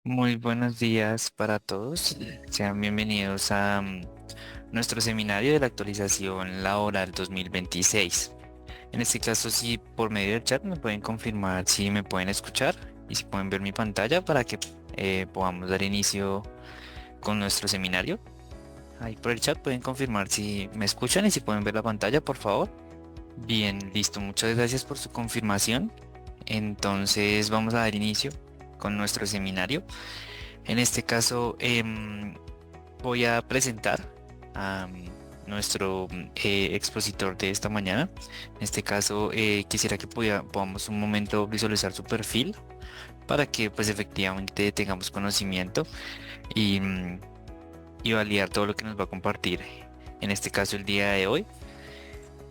Muy buenos días para todos. Sean bienvenidos a nuestro seminario de la actualización laboral 2026. En este caso, si por medio del chat me pueden confirmar si me pueden escuchar y si pueden ver mi pantalla para que podamos dar inicio con nuestro seminario. Ahí por el chat pueden confirmar si me escuchan y si pueden ver la pantalla, por favor. Bien, listo. Muchas gracias por su confirmación. Entonces vamos a dar inicio con nuestro seminario. En este caso, voy a presentar a nuestro expositor de esta mañana. En este caso, quisiera que podamos un momento visualizar su perfil para que pues efectivamente tengamos conocimiento y, y validar todo lo que nos va a compartir. En este caso, el día de hoy.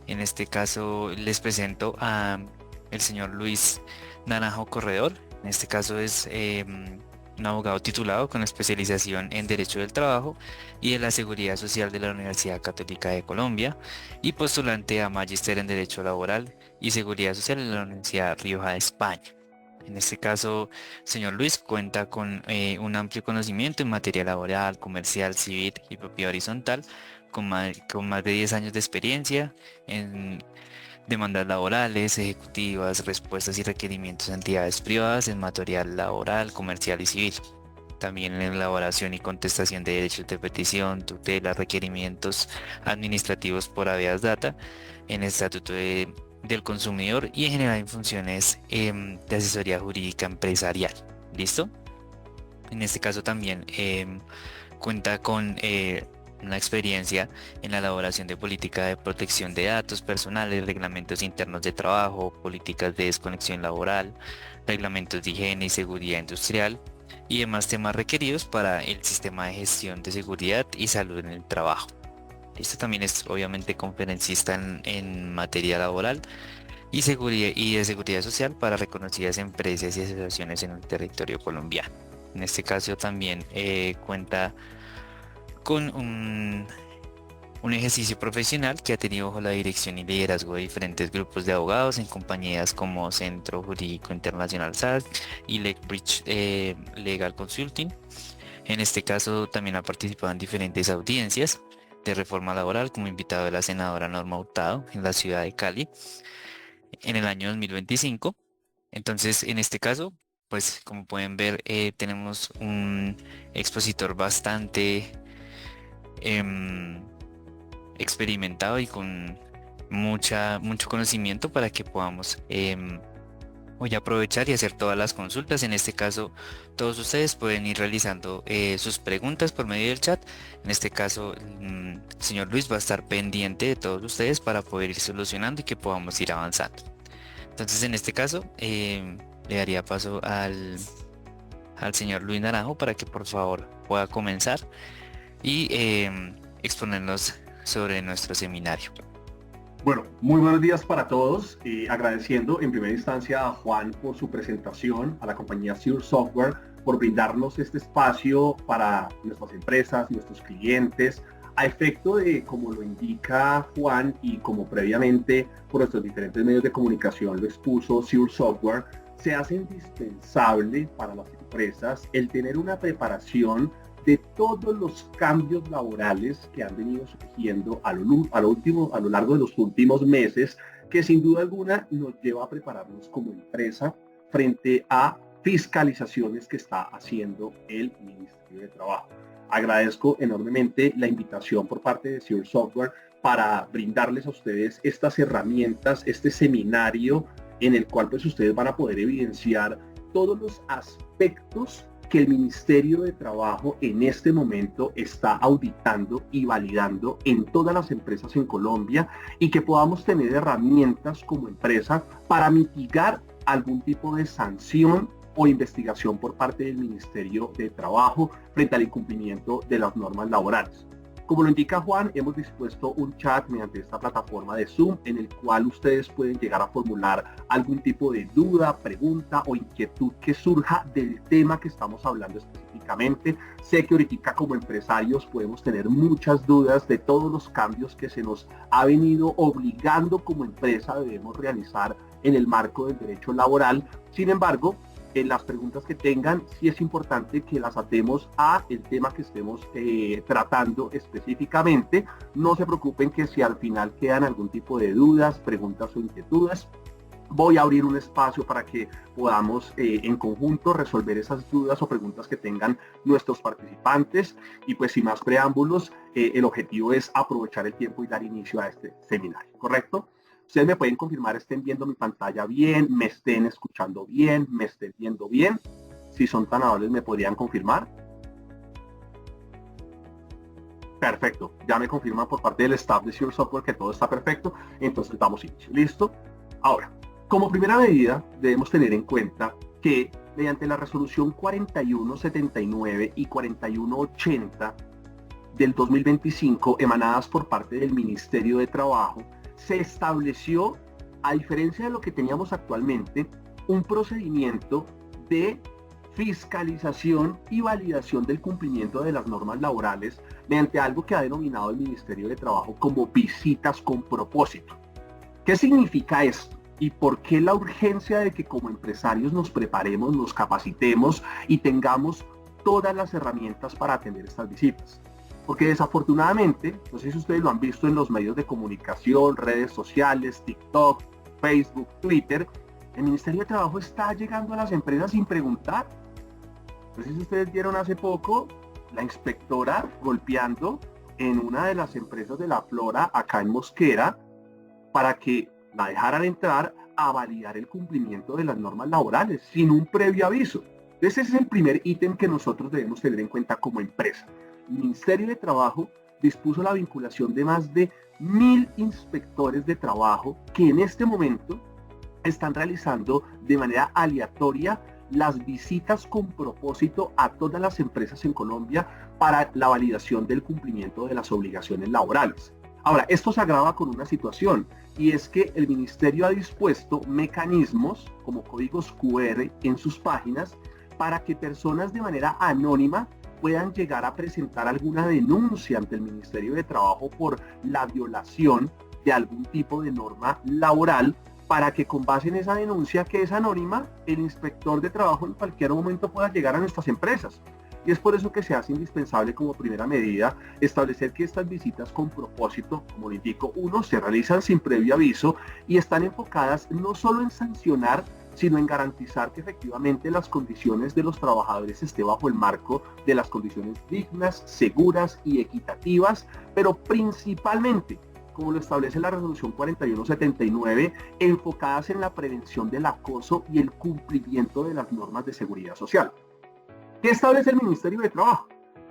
En este caso, les presento a el señor Luis Naranjo Corredor. En este caso es un abogado titulado con especialización en Derecho del Trabajo y de la Seguridad Social de la Universidad Católica de Colombia y postulante a Magíster en Derecho Laboral y Seguridad Social en la Universidad Rioja de España. En este caso, señor Luis cuenta con un amplio conocimiento en materia laboral, comercial, civil y propiedad horizontal, con más de 10 años de experiencia en demandas laborales, ejecutivas, respuestas y requerimientos a entidades privadas en materia laboral, comercial y civil. También en elaboración y contestación de derechos de petición, tutela, requerimientos administrativos por habeas data, en el estatuto del consumidor y en general en funciones de asesoría jurídica empresarial. ¿Listo? En este caso también cuenta con una experiencia en la elaboración de política de protección de datos personales, reglamentos internos de trabajo, políticas de desconexión laboral, reglamentos de higiene y seguridad industrial y demás temas requeridos para el sistema de gestión de seguridad y salud en el trabajo. Esto también es obviamente conferencista en materia laboral y seguridad y de seguridad social para reconocidas empresas y asociaciones en el territorio colombiano. En este caso también cuenta con un ejercicio profesional que ha tenido bajo la dirección y liderazgo de diferentes grupos de abogados en compañías como Centro Jurídico Internacional SAS y Lethbridge Legal Consulting. En este caso también ha participado en diferentes audiencias de reforma laboral como invitado de la senadora Norma Hurtado en la ciudad de Cali en el año 2025. Entonces, en este caso, pues como pueden ver, tenemos un expositor bastante em, experimentado y con mucho conocimiento para que podamos hoy aprovechar y hacer todas las consultas. En este caso, todos ustedes pueden ir realizando sus preguntas por medio del chat. En este caso, el señor Luis va a estar pendiente de todos ustedes para poder ir solucionando y que podamos ir avanzando. Entonces, en este caso, le daría paso al señor Luis Naranjo para que por favor pueda comenzar y exponernos sobre nuestro seminario. Bueno, muy buenos días para todos. Agradeciendo en primera instancia a Juan por su presentación, a la compañía Sure Software por brindarnos este espacio para nuestras empresas, nuestros clientes, a efecto de, como lo indica Juan y como previamente por nuestros diferentes medios de comunicación lo expuso Sure Software, se hace indispensable para las empresas el tener una preparación de todos los cambios laborales que han venido surgiendo a lo largo de los últimos meses, que sin duda alguna nos lleva a prepararnos como empresa frente a fiscalizaciones que está haciendo el Ministerio de Trabajo. Agradezco enormemente la invitación por parte de Sure Software para brindarles a ustedes estas herramientas, este seminario en el cual pues ustedes van a poder evidenciar todos los aspectos que el Ministerio de Trabajo en este momento está auditando y validando en todas las empresas en Colombia, y que podamos tener herramientas como empresa para mitigar algún tipo de sanción o investigación por parte del Ministerio de Trabajo frente al incumplimiento de las normas laborales. Como lo indica Juan, hemos dispuesto un chat mediante esta plataforma de Zoom en el cual ustedes pueden llegar a formular algún tipo de duda, pregunta o inquietud que surja del tema que estamos hablando específicamente. Sé que ahorita como empresarios podemos tener muchas dudas de todos los cambios que se nos ha venido obligando como empresa debemos realizar en el marco del derecho laboral. Sin embargo, las preguntas que tengan, sí es importante que las atemos a el tema que estemos tratando específicamente. No se preocupen que si al final quedan algún tipo de dudas, preguntas o inquietudes, voy a abrir un espacio para que podamos en conjunto resolver esas dudas o preguntas que tengan nuestros participantes. Y pues sin más preámbulos, el objetivo es aprovechar el tiempo y dar inicio a este seminario, ¿correcto? Ustedes me pueden confirmar, estén viendo mi pantalla bien, me estén escuchando bien, me estén viendo bien. Si son tan amables, ¿me podrían confirmar? Perfecto, ya me confirman por parte del staff de Sure Software que todo está perfecto, entonces damos inicio. ¿Listo? Ahora, como primera medida, debemos tener en cuenta que mediante la resolución 4179 y 4180 del 2025, emanadas por parte del Ministerio de Trabajo, se estableció, a diferencia de lo que teníamos actualmente, un procedimiento de fiscalización y validación del cumplimiento de las normas laborales mediante algo que ha denominado el Ministerio de Trabajo como visitas con propósito. ¿Qué significa esto? ¿Y por qué la urgencia de que como empresarios nos preparemos, nos capacitemos y tengamos todas las herramientas para atender estas visitas? Porque desafortunadamente, no sé si ustedes lo han visto en los medios de comunicación, redes sociales, TikTok, Facebook, Twitter, el Ministerio de Trabajo está llegando a las empresas sin preguntar. No sé si ustedes vieron hace poco la inspectora golpeando en una de las empresas de la Flora acá en Mosquera para que la dejaran entrar a validar el cumplimiento de las normas laborales sin un previo aviso. Entonces ese es el primer ítem que nosotros debemos tener en cuenta como empresa. El Ministerio de Trabajo dispuso la vinculación de más de 1000 inspectores de trabajo que en este momento están realizando de manera aleatoria las visitas con propósito a todas las empresas en Colombia para la validación del cumplimiento de las obligaciones laborales. Ahora, esto se agrava con una situación, y es que el Ministerio ha dispuesto mecanismos como códigos QR en sus páginas para que personas de manera anónima puedan llegar a presentar alguna denuncia ante el Ministerio de Trabajo por la violación de algún tipo de norma laboral, para que con base en esa denuncia, que es anónima, el inspector de trabajo en cualquier momento pueda llegar a nuestras empresas. Y es por eso que se hace indispensable como primera medida establecer que estas visitas con propósito, como le indico, uno, se realizan sin previo aviso y están enfocadas no solo en sancionar, sino en garantizar que efectivamente las condiciones de los trabajadores esté bajo el marco de las condiciones dignas, seguras y equitativas, pero principalmente, como lo establece la resolución 4179, enfocadas en la prevención del acoso y el cumplimiento de las normas de seguridad social. ¿Qué establece el Ministerio de Trabajo?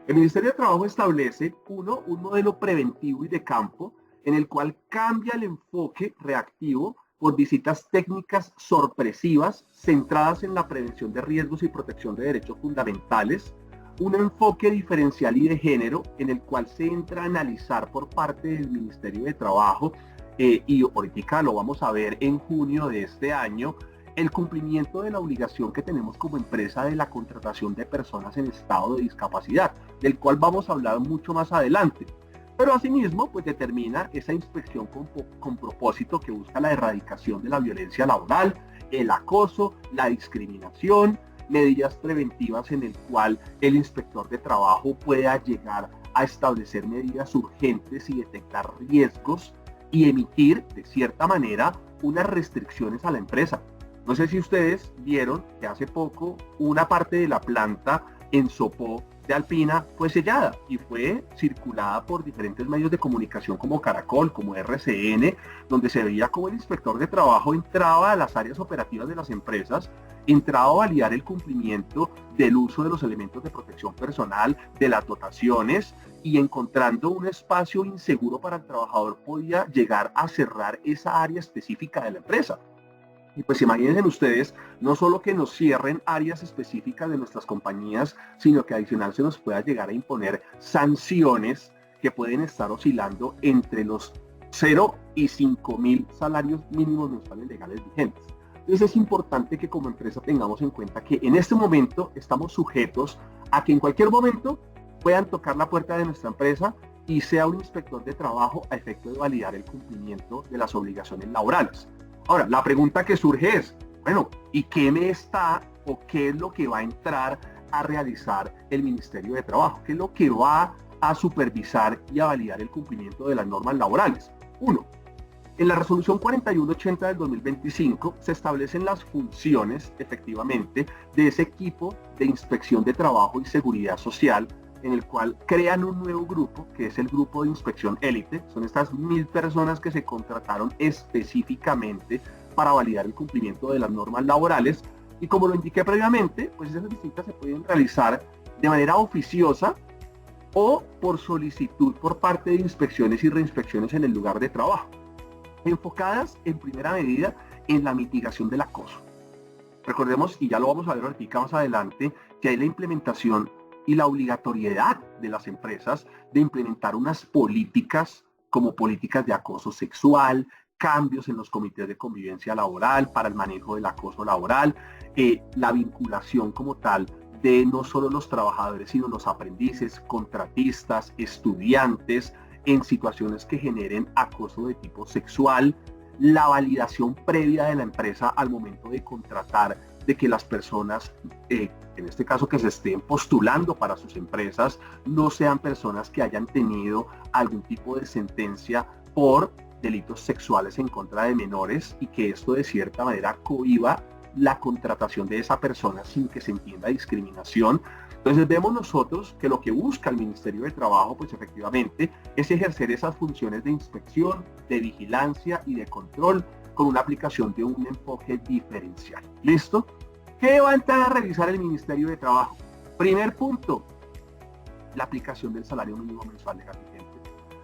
El Ministerio de Trabajo establece, uno, un modelo preventivo y de campo en el cual cambia el enfoque reactivo por visitas técnicas sorpresivas centradas en la prevención de riesgos y protección de derechos fundamentales, un enfoque diferencial y de género en el cual se entra a analizar por parte del Ministerio de Trabajo, y ahorita lo vamos a ver en junio de este año, el cumplimiento de la obligación que tenemos como empresa de la contratación de personas en estado de discapacidad, del cual vamos a hablar mucho más adelante. Pero asimismo, pues determina esa inspección con propósito que busca la erradicación de la violencia laboral, el acoso, la discriminación, medidas preventivas en el cual el inspector de trabajo pueda llegar a establecer medidas urgentes y detectar riesgos y emitir, de cierta manera, unas restricciones a la empresa. No sé si ustedes vieron que hace poco una parte de la planta en Sopó de Alpina fue sellada y fue circulada por diferentes medios de comunicación como Caracol, como RCN, donde se veía como el inspector de trabajo entraba a las áreas operativas de las empresas, entraba a validar el cumplimiento del uso de los elementos de protección personal, de las dotaciones, y encontrando un espacio inseguro para el trabajador podía llegar a cerrar esa área específica de la empresa. Y pues imagínense ustedes, no solo que nos cierren áreas específicas de nuestras compañías, sino que adicional se nos pueda llegar a imponer sanciones que pueden estar oscilando entre los 0 y 5.000 salarios mínimos mensuales legales vigentes. Entonces es importante que como empresa tengamos en cuenta que en este momento estamos sujetos a que en cualquier momento puedan tocar la puerta de nuestra empresa y sea un inspector de trabajo a efecto de validar el cumplimiento de las obligaciones laborales. Ahora, la pregunta que surge es, bueno, ¿y qué me está o qué es lo que va a entrar a realizar el Ministerio de Trabajo, qué es lo que va a supervisar y a validar el cumplimiento de las normas laborales. Uno, en la resolución 4180 del 2025 se establecen las funciones, efectivamente, de ese equipo de inspección de trabajo y seguridad social, en el cual crean un nuevo grupo, que es el grupo de inspección élite. Son estas 1000 personas que se contrataron específicamente para validar el cumplimiento de las normas laborales. Y como lo indiqué previamente, pues esas visitas se pueden realizar de manera oficiosa o por solicitud por parte de inspecciones y reinspecciones en el lugar de trabajo, enfocadas en primera medida en la mitigación del acoso. Recordemos, y ya lo vamos a ver ahorita más adelante, que hay la implementación y la obligatoriedad de las empresas de implementar unas políticas como políticas de acoso sexual, cambios en los comités de convivencia laboral para el manejo del acoso laboral, la vinculación como tal de no solo los trabajadores, sino los aprendices, contratistas, estudiantes, en situaciones que generen acoso de tipo sexual, la validación previa de la empresa al momento de contratar, de que las personas, en este caso que se estén postulando para sus empresas, no sean personas que hayan tenido algún tipo de sentencia por delitos sexuales en contra de menores y que esto de cierta manera cohiba la contratación de esa persona sin que se entienda discriminación. Entonces vemos nosotros que lo que busca el Ministerio de Trabajo, pues efectivamente, es ejercer esas funciones de inspección, de vigilancia y de control con una aplicación de un enfoque diferencial. ¿Listo? ¿Qué va a entrar a revisar el Ministerio de Trabajo? Primer punto, la aplicación del salario mínimo mensual legal vigente.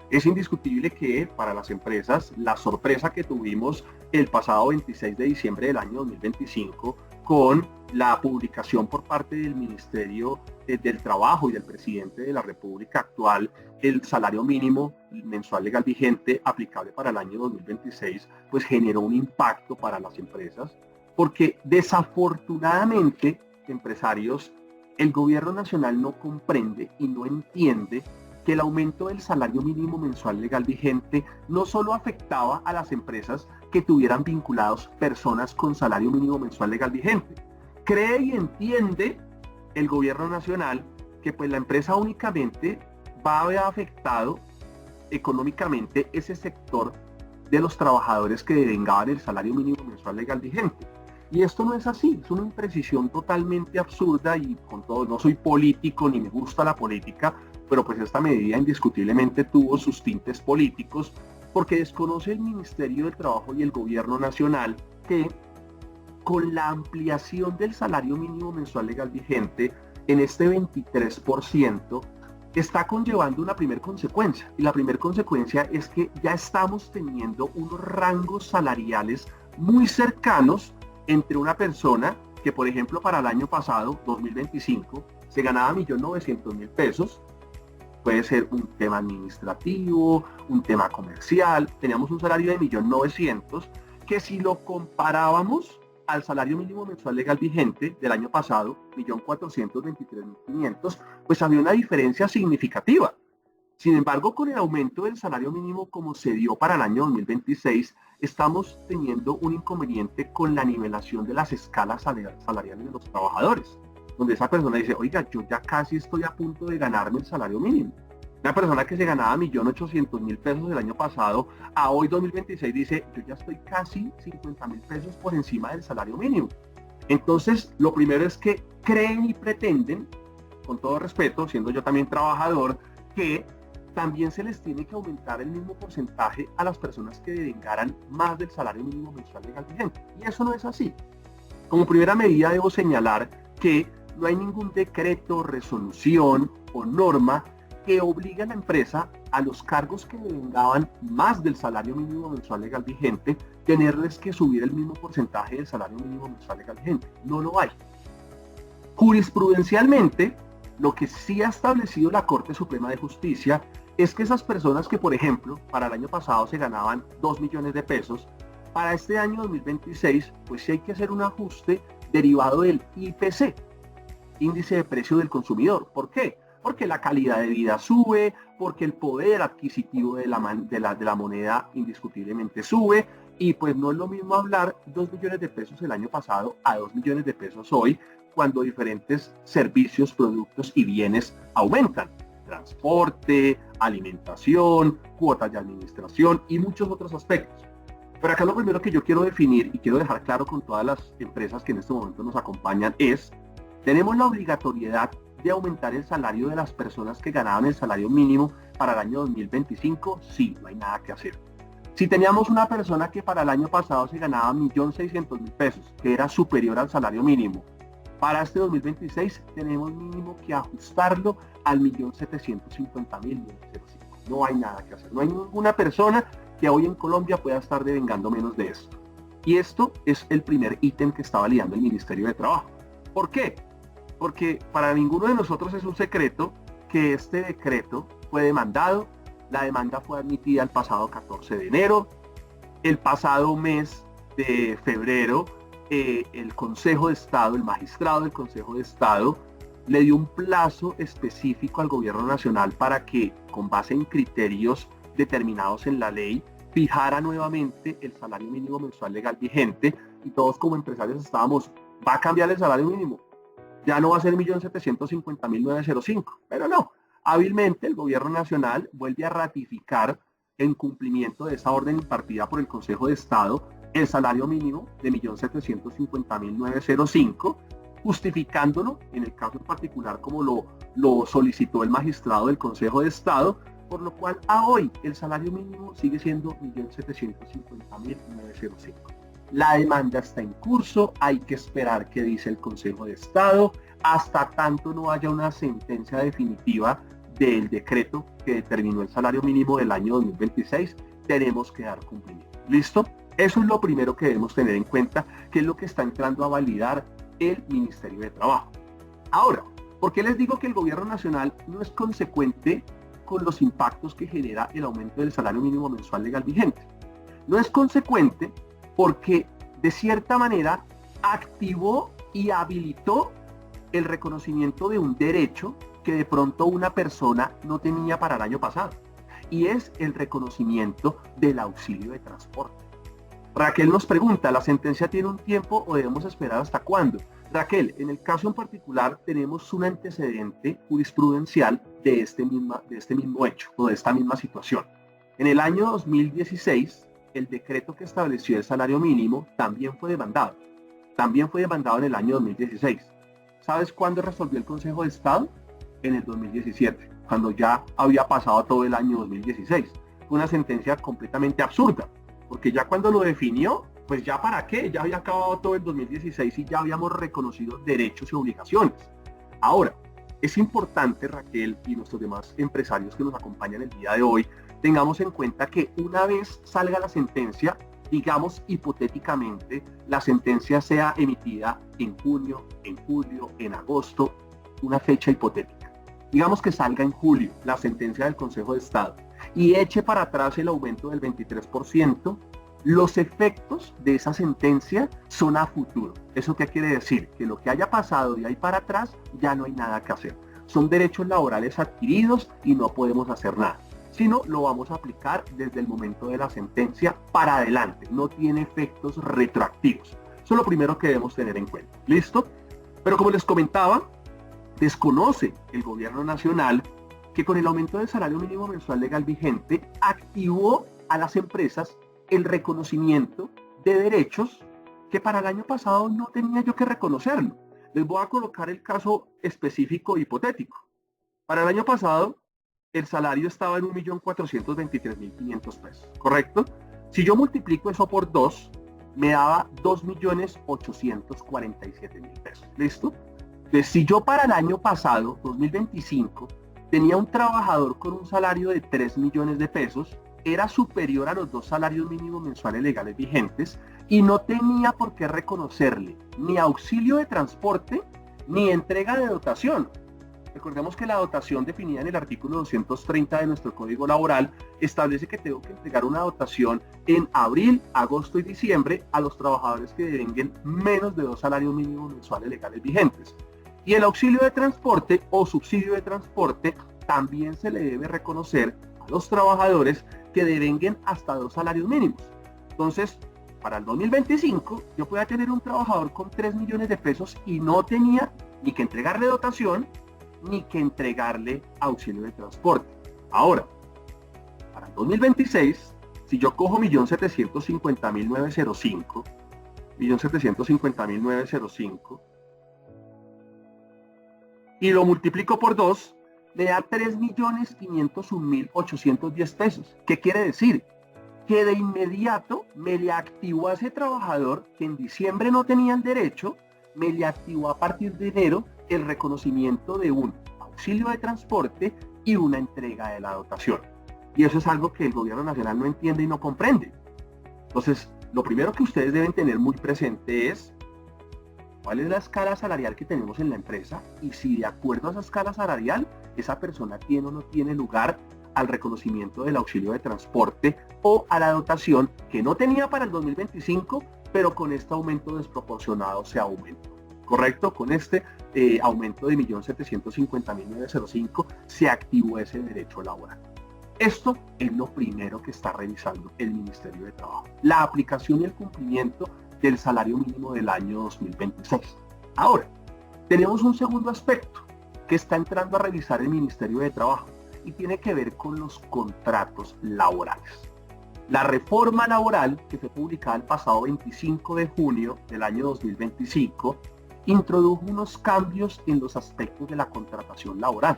Es indiscutible que para las empresas la sorpresa que tuvimos el pasado 26 de diciembre del año 2025 con la publicación por parte del Ministerio del Trabajo y del presidente de la República actual, el salario mínimo mensual legal vigente aplicable para el año 2026, pues generó un impacto para las empresas, porque desafortunadamente, empresarios, el gobierno nacional no comprende y no entiende que el aumento del salario mínimo mensual legal vigente no solo afectaba a las empresas que tuvieran vinculados personas con salario mínimo mensual legal vigente. Cree y entiende el gobierno nacional que pues la empresa únicamente va a haber afectado económicamente ese sector de los trabajadores que devengaban el salario mínimo mensual legal vigente. Y esto no es así, es una imprecisión totalmente absurda y con todo, no soy político ni me gusta la política, pero pues esta medida indiscutiblemente tuvo sus tintes políticos porque desconoce el Ministerio del Trabajo y el Gobierno Nacional que con la ampliación del salario mínimo mensual legal vigente en este 23% está conllevando una primera consecuencia. Y la primera consecuencia es que ya estamos teniendo unos rangos salariales muy cercanos entre una persona que, por ejemplo, para el año pasado, 2025, se ganaba 1.900.000 pesos. Puede ser un tema administrativo, un tema comercial. Teníamos un salario de 1.900.000 que si lo comparábamos al salario mínimo mensual legal vigente del año pasado, 1.423.500, pues había una diferencia significativa. Sin embargo, con el aumento del salario mínimo como se dio para el año 2026, estamos teniendo un inconveniente con la nivelación de las escalas salariales de los trabajadores, donde esa persona dice, oiga, yo ya casi estoy a punto de ganarme el salario mínimo. Una persona que se ganaba 1.800.000 pesos el año pasado, a hoy 2026 dice, yo ya estoy casi 50.000 pesos por encima del salario mínimo. Entonces, lo primero es que creen y pretenden, con todo respeto, siendo yo también trabajador, que también se les tiene que aumentar el mismo porcentaje a las personas que devengaran más del salario mínimo mensual legal vigente. Y eso no es así. Como primera medida debo señalar que no hay ningún decreto, resolución o norma que obligue a la empresa a los cargos que devengaban más del salario mínimo mensual legal vigente, tenerles que subir el mismo porcentaje del salario mínimo mensual legal vigente. No lo hay. Jurisprudencialmente, lo que sí ha establecido la Corte Suprema de Justicia es que esas personas que, por ejemplo, para el año pasado se ganaban 2 millones de pesos, para este año 2026, pues sí hay que hacer un ajuste derivado del IPC, Índice de Precio del Consumidor. ¿Por qué? Porque la calidad de vida sube, porque el poder adquisitivo de la moneda indiscutiblemente sube, Y pues no es lo mismo hablar 2 millones de pesos el año pasado a 2 millones de pesos hoy, cuando diferentes servicios, productos y bienes aumentan. Transporte, alimentación, cuotas de administración y muchos otros aspectos. Pero acá lo primero que yo quiero definir y quiero dejar claro con todas las empresas que en este momento nos acompañan es, tenemos la obligatoriedad de aumentar el salario de las personas que ganaban el salario mínimo para el año 2025, sí, no hay nada que hacer. Si teníamos una persona que para el año pasado se ganaba 1.600.000 pesos, que era superior al salario mínimo, para este 2026 tenemos mínimo que ajustarlo al 1.750.000. No hay nada que hacer. No hay ninguna persona que hoy en Colombia pueda estar devengando menos de esto. Y esto es el primer ítem que está validando el Ministerio de Trabajo. ¿Por qué? Porque para ninguno de nosotros es un secreto que este decreto fue demandado. La demanda fue admitida el pasado 14 de enero. El pasado mes de febrero, el Consejo de Estado, el magistrado del Consejo de Estado, le dio un plazo específico al Gobierno Nacional para que, con base en criterios determinados en la ley, fijara nuevamente el salario mínimo mensual legal vigente, y todos como empresarios estábamos, va a cambiar el salario mínimo, ya no va a ser 1.750.905, pero no, hábilmente el Gobierno Nacional vuelve a ratificar en cumplimiento de esa orden impartida por el Consejo de Estado el salario mínimo de 1.750.905, justificándolo en el caso en particular como lo solicitó el magistrado del Consejo de Estado, por lo cual a hoy el salario mínimo sigue siendo 1.750.905. La demanda está en curso, hay que esperar qué dice el Consejo de Estado, hasta tanto no haya una sentencia definitiva del decreto que determinó el salario mínimo del año 2026, tenemos que dar cumplimiento. ¿Listo? Eso es lo primero que debemos tener en cuenta, que es lo que está entrando a validar el Ministerio de Trabajo. Ahora, ¿por qué les digo que el Gobierno Nacional no es consecuente con los impactos que genera el aumento del salario mínimo mensual legal vigente? No es consecuente porque, de cierta manera, activó y habilitó el reconocimiento de un derecho que de pronto una persona no tenía para el año pasado, y es el reconocimiento del auxilio de transporte. Raquel nos pregunta, ¿la sentencia tiene un tiempo o debemos esperar hasta cuándo? Raquel, en el caso en particular tenemos un antecedente jurisprudencial de este mismo hecho o de esta misma situación. En el año 2016, el decreto que estableció el salario mínimo también fue demandado. También fue demandado en el año 2016. ¿Sabes cuándo resolvió el Consejo de Estado? En el 2017, cuando ya había pasado todo el año 2016. Fue una sentencia completamente absurda, porque ya cuando lo definió, pues ya para qué, ya había acabado todo el 2016 y ya habíamos reconocido derechos y obligaciones. Ahora, es importante, Raquel, y nuestros demás empresarios que nos acompañan el día de hoy, tengamos en cuenta que una vez salga la sentencia, digamos hipotéticamente, la sentencia sea emitida en junio, en julio, en agosto, una fecha hipotética. Digamos que salga en julio la sentencia del Consejo de Estado y eche para atrás el aumento del 23%, los efectos de esa sentencia son a futuro. ¿Eso qué quiere decir? Que lo que haya pasado de ahí para atrás ya no hay nada que hacer. Son derechos laborales adquiridos y no podemos hacer nada, sino lo vamos a aplicar desde el momento de la sentencia para adelante. No tiene efectos retroactivos. Eso es lo primero que debemos tener en cuenta. ¿Listo? Pero como les comentaba, desconoce el Gobierno Nacional que con el aumento del salario mínimo mensual legal vigente activó a las empresas el reconocimiento de derechos que para el año pasado no tenía yo que reconocerlo. Les voy a colocar el caso específico hipotético. Para el año pasado, el salario estaba en 1.423.500 pesos, ¿correcto? Si yo multiplico eso por 2, me daba 2.847.000 pesos, ¿listo? Entonces, si yo para el año pasado, 2025, tenía un trabajador con un salario de 3 millones de pesos, era superior a los 2 salarios mínimos mensuales legales vigentes y no tenía por qué reconocerle ni auxilio de transporte ni entrega de dotación. Recordemos que la dotación definida en el artículo 230 de nuestro Código Laboral establece que tengo que entregar una dotación en abril, agosto y diciembre a los trabajadores que devenguen menos de 2 salarios mínimos mensuales legales vigentes. Y el auxilio de transporte o subsidio de transporte también se le debe reconocer a los trabajadores que devenguen hasta 2 salarios mínimos. Entonces, para el 2025, yo podía tener un trabajador con 3 millones de pesos y no tenía ni que entregarle dotación, ni que entregarle auxilio de transporte. Ahora, para el 2026, si yo cojo 1.750.905, 1.750.905, y lo multiplico por 2, me da 3.501.810 pesos. ¿Qué quiere decir? Que de inmediato me le activó a ese trabajador que en diciembre no tenía el derecho, me le activó a partir de enero el reconocimiento de un auxilio de transporte y una entrega de la dotación. Y eso es algo que el gobierno nacional no entiende y no comprende. Entonces, lo primero que ustedes deben tener muy presente es cuál es la escala salarial que tenemos en la empresa y si de acuerdo a esa escala salarial, esa persona tiene o no tiene lugar al reconocimiento del auxilio de transporte o a la dotación que no tenía para el 2025, pero con este aumento desproporcionado se aumentó. ¿Correcto? Con este aumento de 1.750.905 se activó ese derecho laboral. Esto es lo primero que está revisando el Ministerio de Trabajo, la aplicación y el cumplimiento del salario mínimo del año 2026. Ahora, tenemos un segundo aspecto que está entrando a revisar el Ministerio de Trabajo y tiene que ver con los contratos laborales. La reforma laboral que fue publicada el pasado 25 de junio del año 2025 introdujo unos cambios en los aspectos de la contratación laboral.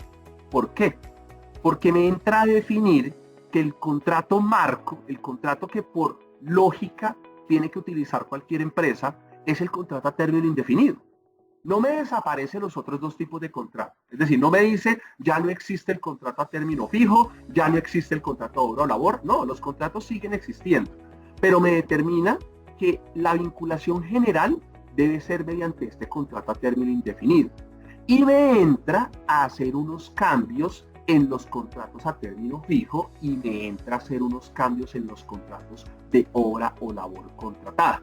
¿Por qué? Porque me entra a definir que el contrato marco, el contrato que por lógica tiene que utilizar cualquier empresa, es el contrato a término indefinido. No me desaparecen los otros dos tipos de contrato. Es decir, no me dice, ya no existe el contrato a término fijo, ya no existe el contrato de obra o labor. No, los contratos siguen existiendo. Pero me determina que la vinculación general debe ser mediante este contrato a término indefinido. Y me entra a hacer unos cambios en los contratos a término fijo y me entra a hacer unos cambios en los contratos de obra o labor contratada.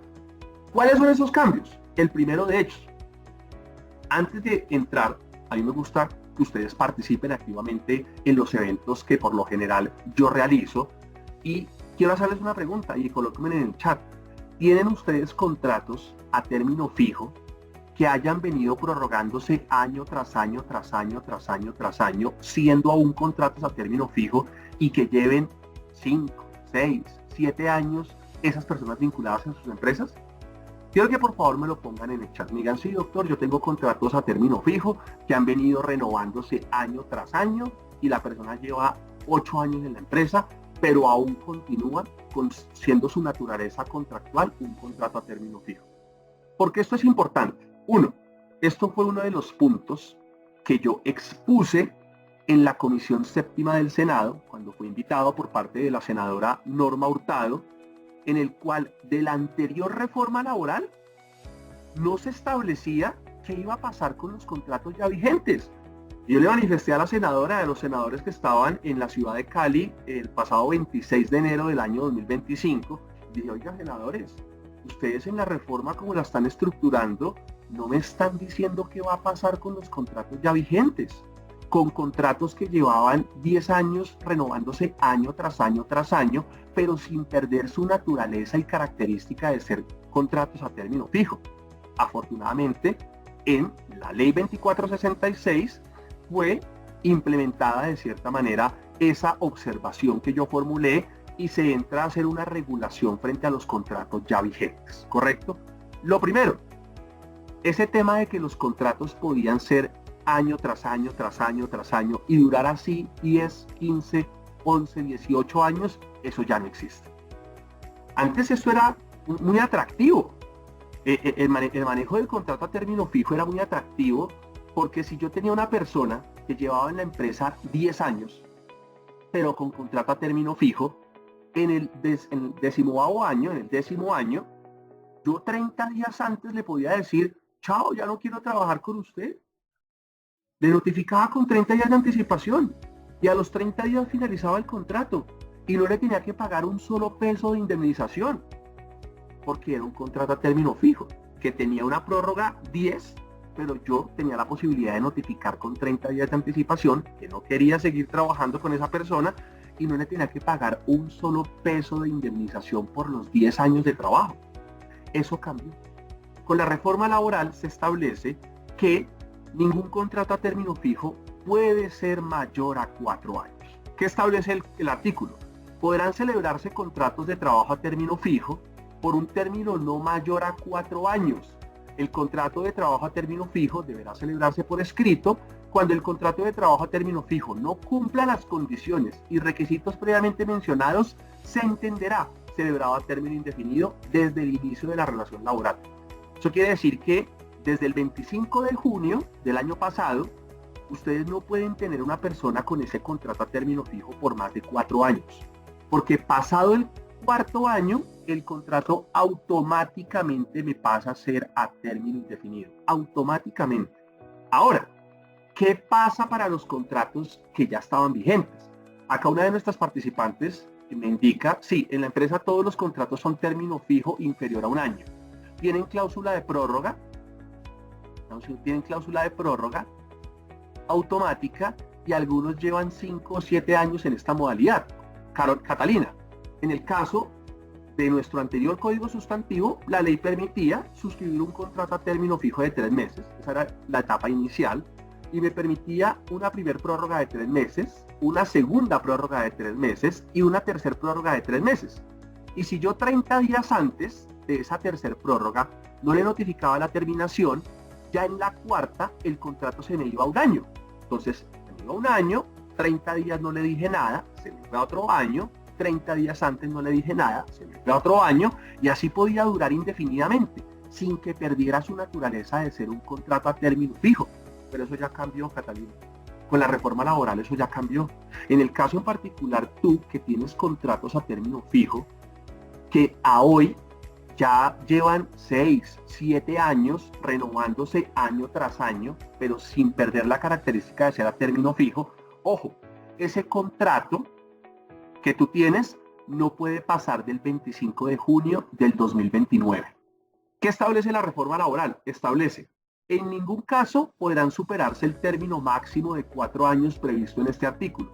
¿Cuáles son esos cambios? El primero de ellos. Antes de entrar, a mí me gusta que ustedes participen activamente en los eventos que por lo general yo realizo y quiero hacerles una pregunta y colóquenme en el chat. ¿Tienen ustedes contratos a término fijo que hayan venido prorrogándose año tras año, tras año, tras año, tras año, siendo aún contratos a término fijo y que lleven 5, 6, 7 años esas personas vinculadas en sus empresas? Quiero que por favor me lo pongan en el chat. Me digan, sí, doctor, yo tengo contratos a término fijo que han venido renovándose año tras año y la persona lleva 8 años en la empresa, pero aún continúa siendo su naturaleza contractual un contrato a término fijo. Porque esto es importante. Uno, esto fue uno de los puntos que yo expuse en la Comisión Séptima del Senado, cuando fui invitado por parte de la senadora Norma Hurtado, en el cual de la anterior reforma laboral no se establecía qué iba a pasar con los contratos ya vigentes. Yo le manifesté a la senadora, a los senadores que estaban en la ciudad de Cali el pasado 26 de enero del año 2025, dije, oiga, senadores, ustedes en la reforma como la están estructurando, no me están diciendo qué va a pasar con los contratos ya vigentes, con contratos que llevaban 10 años renovándose año tras año tras año, pero sin perder su naturaleza y característica de ser contratos a término fijo. Afortunadamente, en la ley 2466 fue implementada de cierta manera esa observación que yo formulé y se entra a hacer una regulación frente a los contratos ya vigentes, ¿correcto? Lo primero, ese tema de que los contratos podían ser año tras año, tras año, tras año y durar así 10, 15, 11, 18 años, eso ya no existe. Antes eso era muy atractivo. El manejo del contrato a término fijo era muy atractivo porque si yo tenía una persona que llevaba en la empresa 10 años, pero con contrato a término fijo, en el décimo año, yo 30 días antes le podía decir, chao, ya no quiero trabajar con usted. Le notificaba con 30 días de anticipación y a los 30 días finalizaba el contrato y no le tenía que pagar un solo peso de indemnización porque era un contrato a término fijo que tenía una prórroga 10, pero yo tenía la posibilidad de notificar con 30 días de anticipación que no quería seguir trabajando con esa persona y no le tenía que pagar un solo peso de indemnización por los 10 años de trabajo. Eso cambió. Con la reforma laboral se establece que ningún contrato a término fijo puede ser mayor a 4 años. ¿Qué establece el artículo? Podrán celebrarse contratos de trabajo a término fijo por un término no mayor a 4 años. El contrato de trabajo a término fijo deberá celebrarse por escrito cuando el contrato de trabajo a término fijo no cumpla las condiciones y requisitos previamente mencionados, se entenderá celebrado a término indefinido desde el inicio de la relación laboral. Eso quiere decir que desde el 25 de junio del año pasado, ustedes no pueden tener una persona con ese contrato a término fijo por más de 4 años, porque pasado el cuarto año, el contrato automáticamente me pasa a ser a término indefinido, automáticamente. Ahora, ¿qué pasa para los contratos que ya estaban vigentes? Acá una de nuestras participantes me indica, sí, en la empresa todos los contratos son término fijo inferior a un año. Tienen cláusula de prórroga, automática, y algunos llevan 5 o 7 años en esta modalidad. Catalina, en el caso de nuestro anterior código sustantivo, la ley permitía suscribir un contrato a término fijo de 3 meses, esa era la etapa inicial, y me permitía una primer prórroga de 3 meses, una segunda prórroga de 3 meses y una tercer prórroga de 3 meses. Y si yo 30 días antes de esa tercer prórroga no le notificaba la terminación, ya en la cuarta el contrato se me iba a un año. Entonces, se me iba a un año, 30 días no le dije nada, se me iba a otro año, 30 días antes no le dije nada, se me iba a otro año, y así podía durar indefinidamente, sin que perdiera su naturaleza de ser un contrato a término fijo. Pero eso ya cambió, Catalina. Con la reforma laboral eso ya cambió. En el caso en particular, tú que tienes contratos a término fijo, que a hoy ya llevan 6, 7 años renovándose año tras año, pero sin perder la característica de ser a término fijo, ojo, ese contrato que tú tienes no puede pasar del 25 de junio del 2029. ¿Qué establece la reforma laboral? Establece: en ningún caso podrán superarse el término máximo de 4 años previsto en este artículo.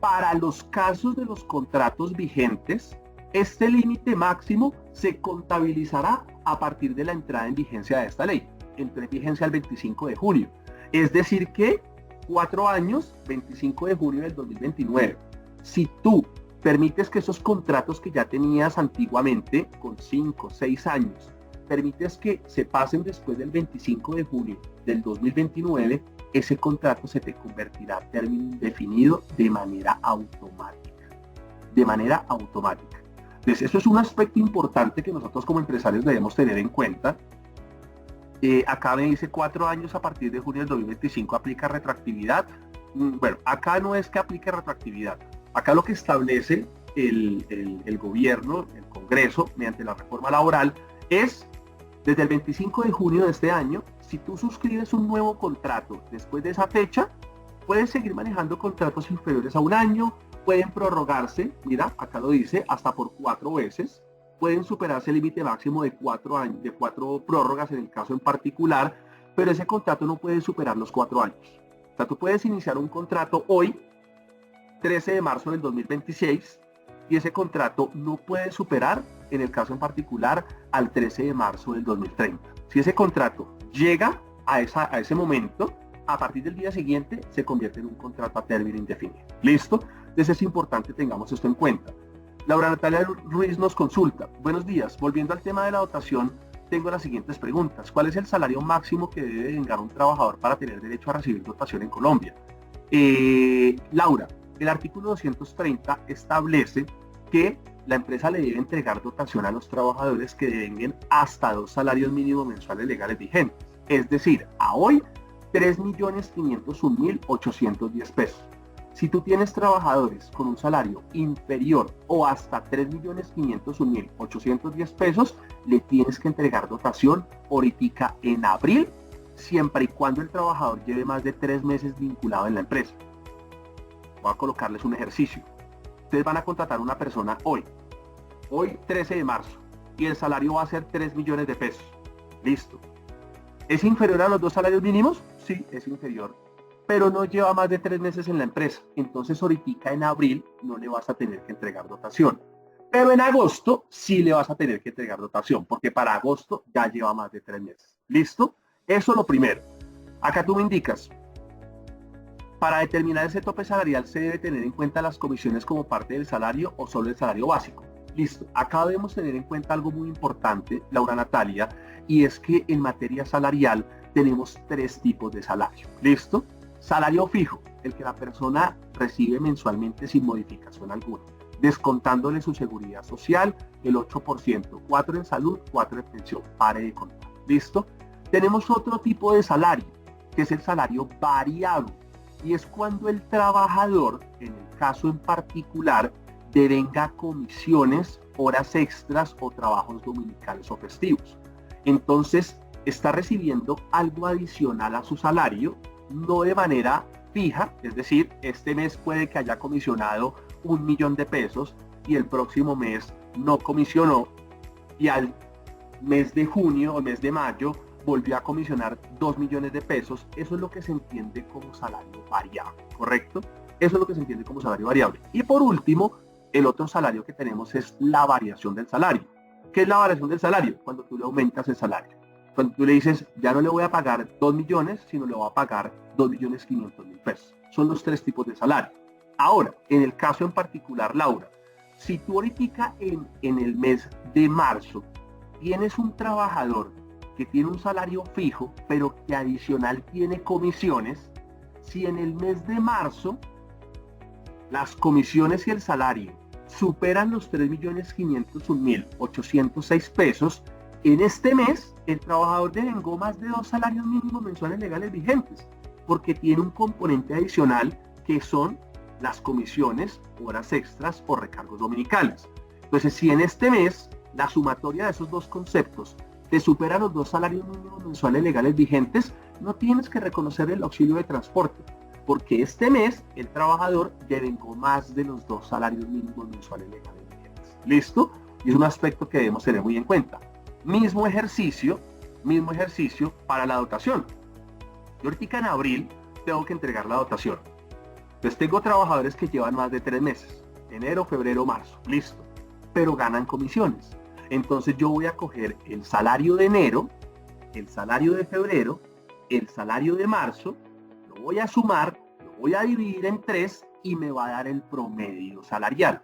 Para los casos de los contratos vigentes, este límite máximo se contabilizará a partir de la entrada en vigencia de esta ley. Entró en vigencia el 25 de junio. Es decir que 4 años, 25 de junio del 2029. Si tú permites que esos contratos que ya tenías antiguamente, con 5, 6 años, permites que se pasen después del 25 de junio del 2029, ese contrato se te convertirá a término indefinido de manera automática. De manera automática. Entonces, eso es un aspecto importante que nosotros como empresarios debemos tener en cuenta. Acá me dice 4 años a partir de junio del 2025 aplica retroactividad. Bueno, acá no es que aplique retroactividad. Acá lo que establece el gobierno, el Congreso, mediante la reforma laboral, es desde el 25 de junio de este año, si tú suscribes un nuevo contrato después de esa fecha, puedes seguir manejando contratos inferiores a un año, pueden prorrogarse, mira, acá lo dice, hasta por 4 veces, pueden superarse el límite máximo de 4 años, de 4 prórrogas en el caso en particular, pero ese contrato no puede superar los 4 años. O sea, tú puedes iniciar un contrato hoy, 13 de marzo del 2026, y ese contrato no puede superar, en el caso en particular, al 13 de marzo del 2030. Si ese contrato llega a ese momento, a partir del día siguiente se convierte en un contrato a término indefinido. ¿Listo? Entonces es importante tengamos esto en cuenta. Laura Natalia Ruiz nos consulta: buenos días, volviendo al tema de la dotación, tengo las siguientes preguntas. ¿Cuál es el salario máximo que debe vengar un trabajador para tener derecho a recibir dotación en Colombia? Laura, el artículo 230 establece que la empresa le debe entregar dotación a los trabajadores que devenguen hasta 2 salarios mínimos mensuales legales vigentes. Es decir, a hoy, 3.501.810 pesos. Si tú tienes trabajadores con un salario inferior o hasta 3.501.810 pesos, le tienes que entregar dotación ahorita en abril, siempre y cuando el trabajador lleve más de 3 meses vinculado en la empresa. Voy a colocarles un ejercicio. Ustedes van a contratar a una persona hoy 13 de marzo, y el salario va a ser 3 millones de pesos. Listo. ¿Es inferior a los 2 salarios mínimos? Sí, es inferior. pero no lleva más de 3 meses en la empresa. Entonces ahorita en abril no le vas a tener que entregar dotación. Pero en agosto sí le vas a tener que entregar dotación, porque para agosto ya lleva más de 3 meses. ¿Listo? Eso es lo primero. Acá tú me indicas, para determinar ese tope salarial se debe tener en cuenta las comisiones como parte del salario o solo el salario básico. Listo. Acá debemos tener en cuenta algo muy importante, Laura Natalia, y es que en materia salarial tenemos 3 tipos de salario. ¿Listo? Salario fijo, el que la persona recibe mensualmente sin modificación alguna, descontándole su seguridad social, el 8%, 4 en salud, 4 en pensión, pare de contar. ¿Listo? Tenemos otro tipo de salario, que es el salario variable, y es cuando el trabajador, en el caso en particular, devenga comisiones, horas extras o trabajos dominicales o festivos. Entonces, está recibiendo algo adicional a su salario, no de manera fija, es decir, este mes puede que haya comisionado 1 millón de pesos y el próximo mes no comisionó y al mes de junio o mes de mayo volvió a comisionar 2 millones de pesos. Eso es lo que se entiende como salario variable, ¿correcto? Eso es lo que se entiende como salario variable. Y por último, el otro salario que tenemos es la variación del salario. ¿Qué es la variación del salario? Cuando tú le aumentas el salario. Cuando tú le dices, ya no le voy a pagar 2 millones, sino le voy a pagar 2.500.000 pesos. Son los 3 tipos de salario. Ahora, en el caso en particular, Laura, si tú ahorita en el mes de marzo tienes un trabajador que tiene un salario fijo, pero que adicional tiene comisiones, si en el mes de marzo las comisiones y el salario superan los 3.501.806 pesos, en este mes el trabajador devengó más de 2 salarios mínimos mensuales legales vigentes, porque tiene un componente adicional que son las comisiones, horas extras o recargos dominicales. Entonces, si en este mes la sumatoria de esos dos conceptos te supera los 2 salarios mínimos mensuales legales vigentes, no tienes que reconocer el auxilio de transporte, porque este mes el trabajador devengó más de los 2 salarios mínimos mensuales legales vigentes. ¿Listo? Y es un aspecto que debemos tener muy en cuenta. Mismo ejercicio para la dotación. Yo ahorita en abril tengo que entregar la dotación. Entonces tengo trabajadores que llevan más de 3 meses, enero, febrero, marzo, listo, pero ganan comisiones. Entonces yo voy a coger el salario de enero, el salario de febrero, el salario de marzo, lo voy a sumar, lo voy a dividir en 3 y me va a dar el promedio salarial.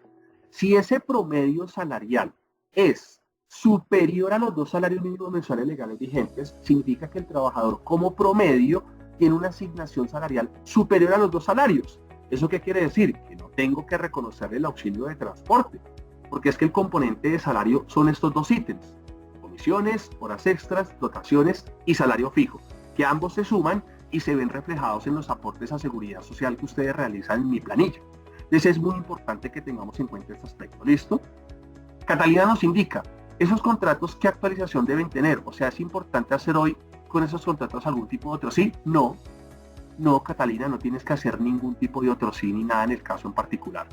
Si ese promedio salarial es superior a los 2 salarios mínimos mensuales legales vigentes, significa que el trabajador como promedio tiene una asignación salarial superior a los 2 salarios. ¿Eso qué quiere decir? Que no tengo que reconocer el auxilio de transporte, porque es que el componente de salario son estos 2 ítems: comisiones, horas extras, dotaciones y salario fijo, que ambos se suman y se ven reflejados en los aportes a seguridad social que ustedes realizan en mi planilla. Entonces es muy importante que tengamos en cuenta este aspecto. ¿Listo? Catalina nos indica, esos contratos, ¿qué actualización deben tener? O sea, ¿es importante hacer hoy con esos contratos algún tipo de otro sí? No, Catalina, no tienes que hacer ningún tipo de otro sí ni nada en el caso en particular.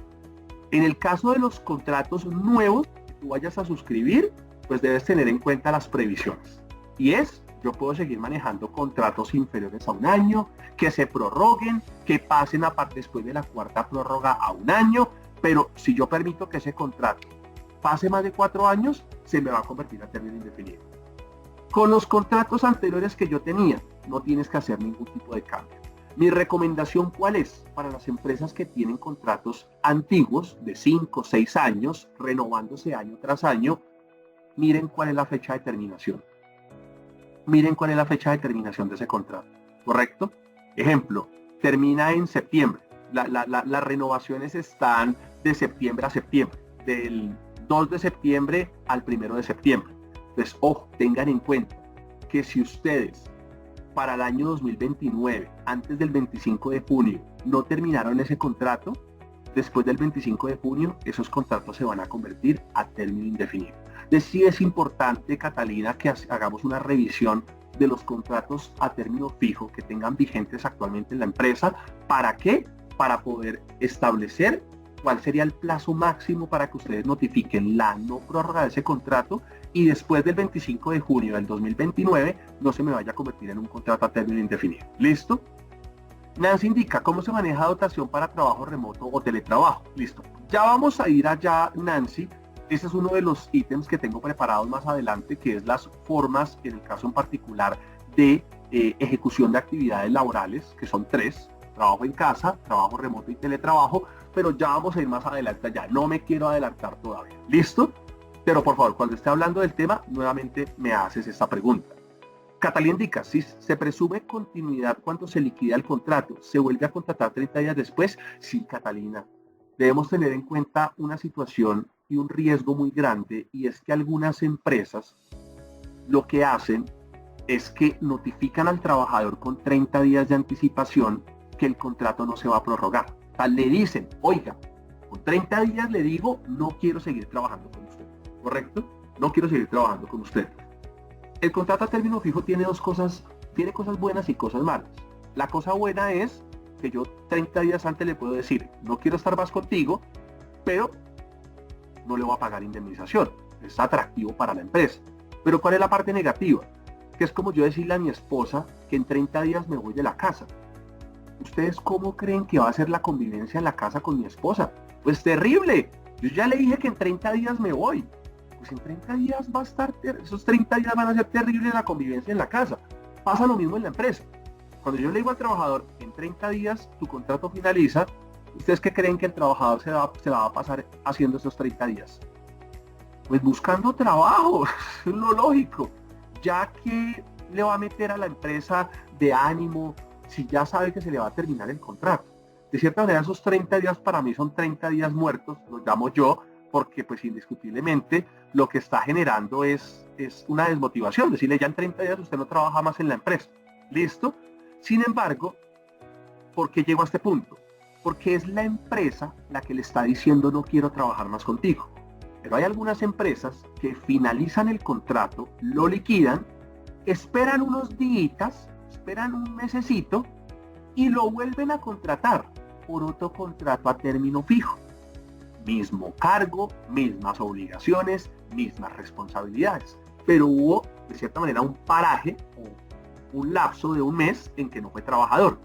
En el caso de los contratos nuevos que tú vayas a suscribir, pues debes tener en cuenta las previsiones. Y yo puedo seguir manejando contratos inferiores a 1 año, que se prorroguen, que pasen después de la 4ª prórroga a 1 año, pero si yo permito que ese contrato pase más de 4 años, se me va a convertir a término indefinido. Con los contratos anteriores que yo tenía, no tienes que hacer ningún tipo de cambio. Mi recomendación, ¿cuál es? Para las empresas que tienen contratos antiguos de 5 o 6 años, renovándose año tras año, miren cuál es la fecha de terminación. Miren cuál es la fecha de terminación de ese contrato, ¿correcto? Ejemplo, termina en septiembre. Las renovaciones están de septiembre a septiembre, del 2 de septiembre al 1 de septiembre. Entonces, ojo, tengan en cuenta que si ustedes para el año 2029, antes del 25 de junio, no terminaron ese contrato, después del 25 de junio, esos contratos se van a convertir a término indefinido. Entonces, sí es importante, Catalina, que hagamos una revisión de los contratos a término fijo que tengan vigentes actualmente en la empresa. ¿Para qué? Para poder establecer cuál sería el plazo máximo para que ustedes notifiquen la no prórroga de ese contrato y después del 25 de junio del 2029 no se me vaya a convertir en un contrato a término indefinido. ¿Listo? Nancy indica cómo se maneja dotación para trabajo remoto o teletrabajo. Listo. Ya vamos a ir allá, Nancy. Ese es uno de los ítems que tengo preparados más adelante, que es las formas, en el caso en particular, de ejecución de actividades laborales, que son 3: trabajo en casa, trabajo remoto y teletrabajo, pero ya vamos a ir más adelante allá. No me quiero adelantar todavía. ¿Listo? Pero por favor, cuando esté hablando del tema, nuevamente me haces esta pregunta. Catalina indica, si se presume continuidad cuando se liquida el contrato, ¿se vuelve a contratar 30 días después? Sí, Catalina. Debemos tener en cuenta una situación y un riesgo muy grande, y es que algunas empresas lo que hacen es que notifican al trabajador con 30 días de anticipación que el contrato no se va a prorrogar. O sea, le dicen, oiga, con 30 días le digo, no quiero seguir trabajando con usted. ¿Correcto? No quiero seguir trabajando con usted. El contrato a término fijo tiene cosas buenas y cosas malas. La cosa buena es que yo 30 días antes le puedo decir, no quiero estar más contigo, pero no le voy a pagar indemnización. Es atractivo para la empresa. Pero ¿cuál es la parte negativa? Que es como yo decirle a mi esposa que en 30 días me voy de la casa. ¿Ustedes cómo creen que va a ser la convivencia en la casa con mi esposa? Pues terrible. Yo ya le dije que en 30 días me voy. Pues en 30 días va a estar, esos 30 días van a ser terribles la convivencia en la casa. Pasa lo mismo en la empresa. Cuando yo le digo al trabajador, en 30 días tu contrato finaliza, ¿ustedes qué creen que el trabajador se la va a pasar haciendo esos 30 días? Pues buscando trabajo, es lo lógico. Ya que le va a meter a la empresa de ánimo si ya sabe que se le va a terminar el contrato. De cierta manera, esos 30 días para mí son 30 días muertos, los llamo yo, porque pues indiscutiblemente lo que está generando es una desmotivación. Decirle, ya en 30 días usted no trabaja más en la empresa. ¿Listo? Sin embargo, ¿por qué llego a este punto? Porque es la empresa la que le está diciendo no quiero trabajar más contigo. Pero hay algunas empresas que finalizan el contrato, lo liquidan, esperan unos días, esperan un mesecito y lo vuelven a contratar por otro contrato a término fijo. Mismo cargo, mismas obligaciones, mismas responsabilidades. Pero hubo, de cierta manera, un paraje o un lapso de un mes en que no fue trabajador.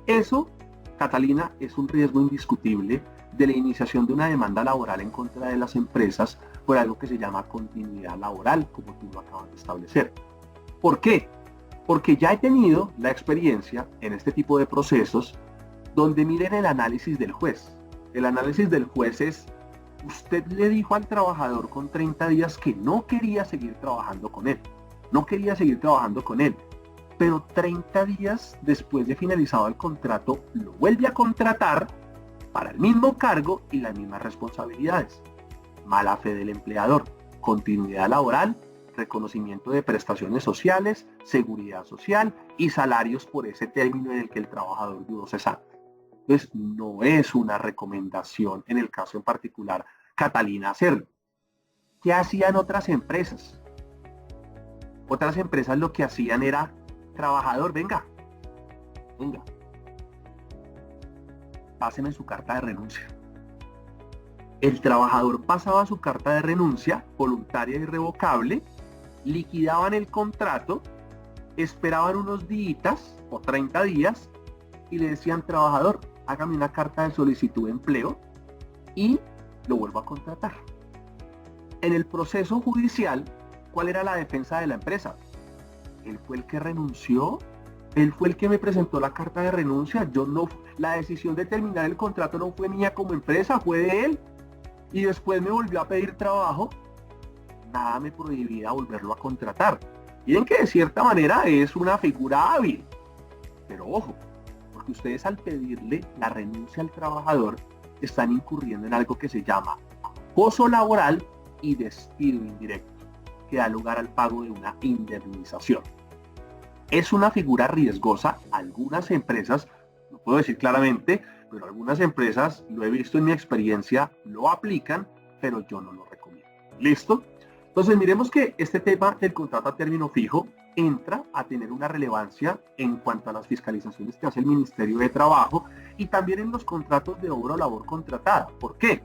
Eso, Catalina, es un riesgo indiscutible de la iniciación de una demanda laboral en contra de las empresas por algo que se llama continuidad laboral, como tú lo acabas de establecer. ¿Por qué? Porque ya he tenido la experiencia en este tipo de procesos donde miren el análisis del juez. El análisis del juez es, usted le dijo al trabajador con 30 días que no quería seguir trabajando con él. No quería seguir trabajando con él. Pero 30 días después de finalizado el contrato, lo vuelve a contratar para el mismo cargo y las mismas responsabilidades. Mala fe del empleador, continuidad laboral, reconocimiento de prestaciones sociales, seguridad social y salarios por ese término en el que el trabajador duró cesante. Entonces, no es una recomendación en el caso en particular, Catalina, hacerlo. ¿Qué hacían otras empresas? Otras empresas lo que hacían era, trabajador, venga, páseme su carta de renuncia. El trabajador pasaba su carta de renuncia, voluntaria y irrevocable, liquidaban el contrato, esperaban unos días o 30 días y le decían, trabajador, hágame una carta de solicitud de empleo y lo vuelvo a contratar. En el proceso judicial, ¿cuál era la defensa de la empresa? Él fue el que renunció, él fue el que me presentó la carta de renuncia, la decisión de terminar el contrato no fue mía como empresa, fue de él. Y después me volvió a pedir trabajo, nada me prohibía volverlo a contratar. Miren que de cierta manera es una figura hábil, pero ojo, porque ustedes al pedirle la renuncia al trabajador están incurriendo en algo que se llama acoso laboral y despido indirecto, que da lugar al pago de una indemnización. Es una figura riesgosa. Algunas empresas, no puedo decir claramente, pero algunas empresas, lo he visto en mi experiencia, lo aplican, pero yo no lo recomiendo. ¿Listo? Entonces miremos que este tema del contrato a término fijo entra a tener una relevancia en cuanto a las fiscalizaciones que hace el Ministerio de Trabajo y también en los contratos de obra o labor contratada. ¿Por qué?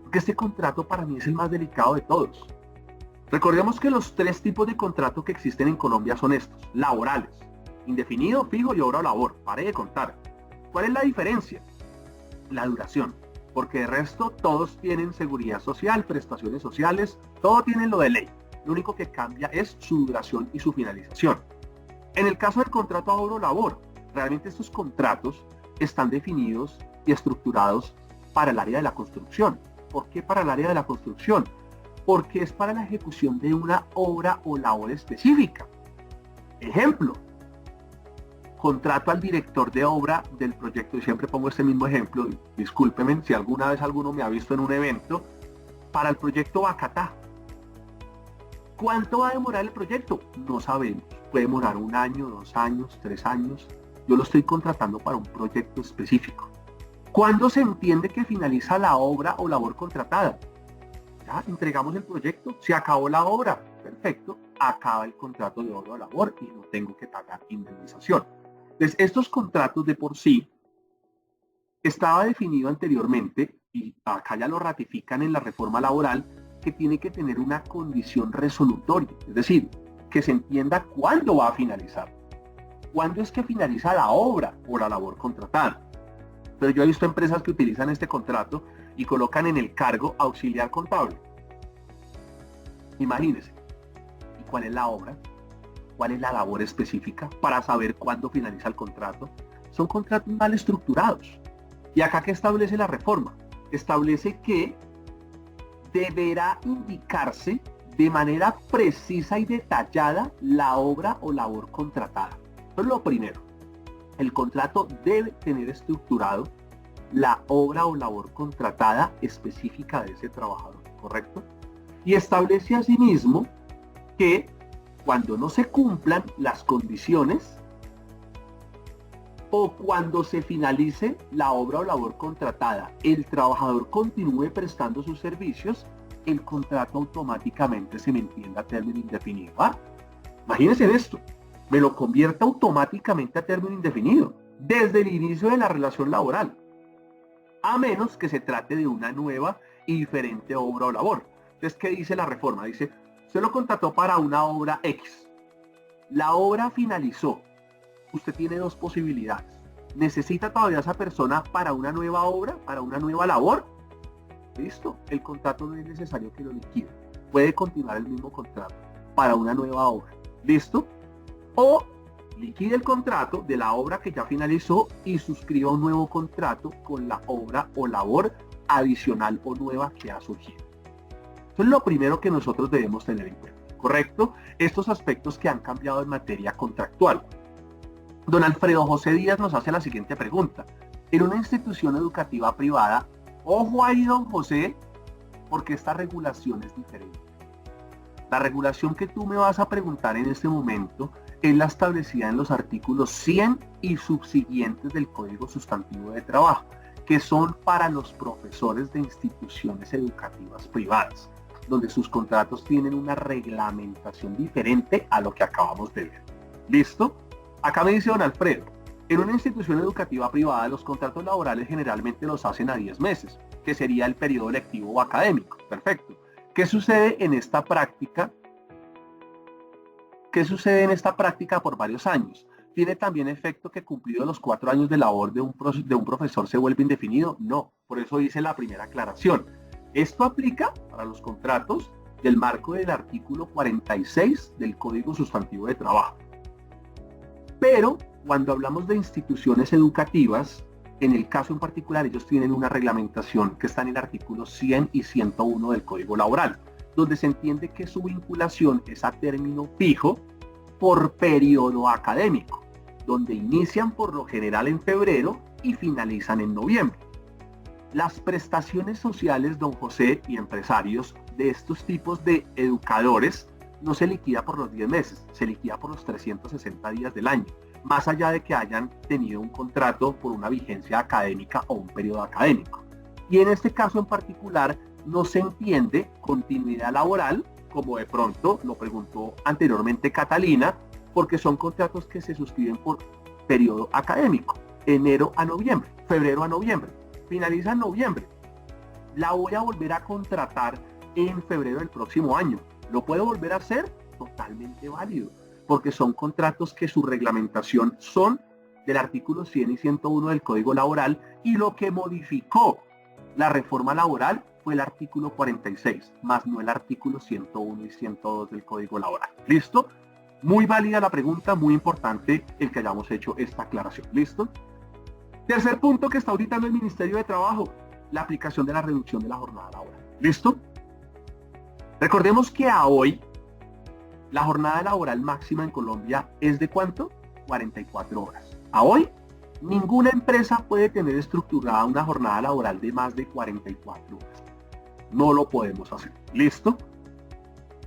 Porque este contrato para mí es el más delicado de todos. Recordemos que los 3 tipos de contrato que existen en Colombia son estos: laborales, indefinido, fijo y obra o labor. Pare de contar. ¿Cuál es la diferencia? La duración, porque de resto todos tienen seguridad social, prestaciones sociales, todo tienen lo de ley. Lo único que cambia es su duración y su finalización. En el caso del contrato a obra o labor, realmente estos contratos están definidos y estructurados para el área de la construcción. ¿Por qué para el área de la construcción? Porque es para la ejecución de una obra o labor específica. Ejemplo, contrato al director de obra del proyecto, y siempre pongo este mismo ejemplo, discúlpenme si alguna vez alguno me ha visto en un evento, para el proyecto Bacatá. ¿Cuánto va a demorar el proyecto? No sabemos. Puede demorar 1 año, 2 años, 3 años. Yo lo estoy contratando para un proyecto específico. ¿Cuándo se entiende que finaliza la obra o labor contratada? Ya entregamos el proyecto, se acabó la obra, perfecto, acaba el contrato de obra o labor y no tengo que pagar indemnización. Entonces, estos contratos de por sí estaba definido anteriormente, y acá ya lo ratifican en la reforma laboral, que tiene que tener una condición resolutoria, es decir, que se entienda cuándo va a finalizar, cuándo es que finaliza la obra o la labor contratada. Pero yo he visto empresas que utilizan este contrato y colocan en el cargo auxiliar contable. Imagínense, ¿y cuál es la obra? ¿Cuál es la labor específica para saber cuándo finaliza el contrato? Son contratos mal estructurados. ¿Y acá qué establece la reforma? Establece que deberá indicarse de manera precisa y detallada la obra o labor contratada. Eso es lo primero. El contrato debe tener estructurado la obra o labor contratada específica de ese trabajador, ¿correcto? Y establece asimismo que cuando no se cumplan las condiciones o cuando se finalice la obra o labor contratada, el trabajador continúe prestando sus servicios, el contrato automáticamente se me entiende a término indefinido. Imagínense esto, me lo convierta automáticamente a término indefinido desde el inicio de la relación laboral, a menos que se trate de una nueva y diferente obra o labor. Entonces, ¿qué dice la reforma? Dice, usted lo contrató para una obra X, la obra finalizó. Usted tiene 2 posibilidades. ¿Necesita todavía esa persona para una nueva obra, para una nueva labor? Listo, el contrato no es necesario que lo liquide. Puede continuar el mismo contrato para una nueva obra. ¿Listo? O liquide el contrato de la obra que ya finalizó y suscriba un nuevo contrato con la obra o labor adicional o nueva que ha surgido. Eso es lo primero que nosotros debemos tener en cuenta, ¿correcto? Estos aspectos que han cambiado en materia contractual. Don Alfredo José Díaz nos hace la siguiente pregunta. En una institución educativa privada, ojo ahí, don José, porque esta regulación es diferente. La regulación que tú me vas a preguntar en este momento es la establecida en los artículos 100 y subsiguientes del Código Sustantivo de Trabajo, que son para los profesores de instituciones educativas privadas, donde sus contratos tienen una reglamentación diferente a lo que acabamos de ver. ¿Listo? Acá me dice don Alfredo, en una institución educativa privada los contratos laborales generalmente los hacen a 10 meses, que sería el periodo lectivo o académico. Perfecto. ¿Qué sucede en esta práctica? ¿Qué sucede en esta práctica por varios años? ¿Tiene también efecto que cumplidos los 4 años de labor de un profesor se vuelve indefinido? No, por eso hice la primera aclaración. Esto aplica para los contratos del marco del artículo 46 del Código Sustantivo de Trabajo. Pero cuando hablamos de instituciones educativas, en el caso en particular ellos tienen una reglamentación que está en el artículo 100 y 101 del Código Laboral, donde se entiende que su vinculación es a término fijo por periodo académico, donde inician por lo general en febrero y finalizan en noviembre. Las prestaciones sociales, don José, y empresarios de estos tipos de educadores no se liquida por los 10 meses, se liquida por los 360 días del año, más allá de que hayan tenido un contrato por una vigencia académica o un periodo académico. Y en este caso en particular no se entiende continuidad laboral, como de pronto lo preguntó anteriormente Catalina, porque son contratos que se suscriben por periodo académico, enero a noviembre, febrero a noviembre, finaliza en noviembre. La voy a volver a contratar en febrero del próximo año. ¿Lo puedo volver a hacer? Totalmente válido, porque son contratos que su reglamentación son del artículo 100 y 101 del Código Laboral, y lo que modificó la reforma laboral fue el artículo 46, más no el artículo 101 y 102 del Código Laboral. ¿Listo? Muy válida la pregunta, muy importante el que hayamos hecho esta aclaración. ¿Listo? Tercer punto que está auditando el Ministerio de Trabajo, la aplicación de la reducción de la jornada laboral. ¿Listo? Recordemos que a hoy la jornada laboral máxima en Colombia es ¿de cuánto? 44 horas. A hoy, ninguna empresa puede tener estructurada una jornada laboral de más de 44 horas. No lo podemos hacer. ¿Listo?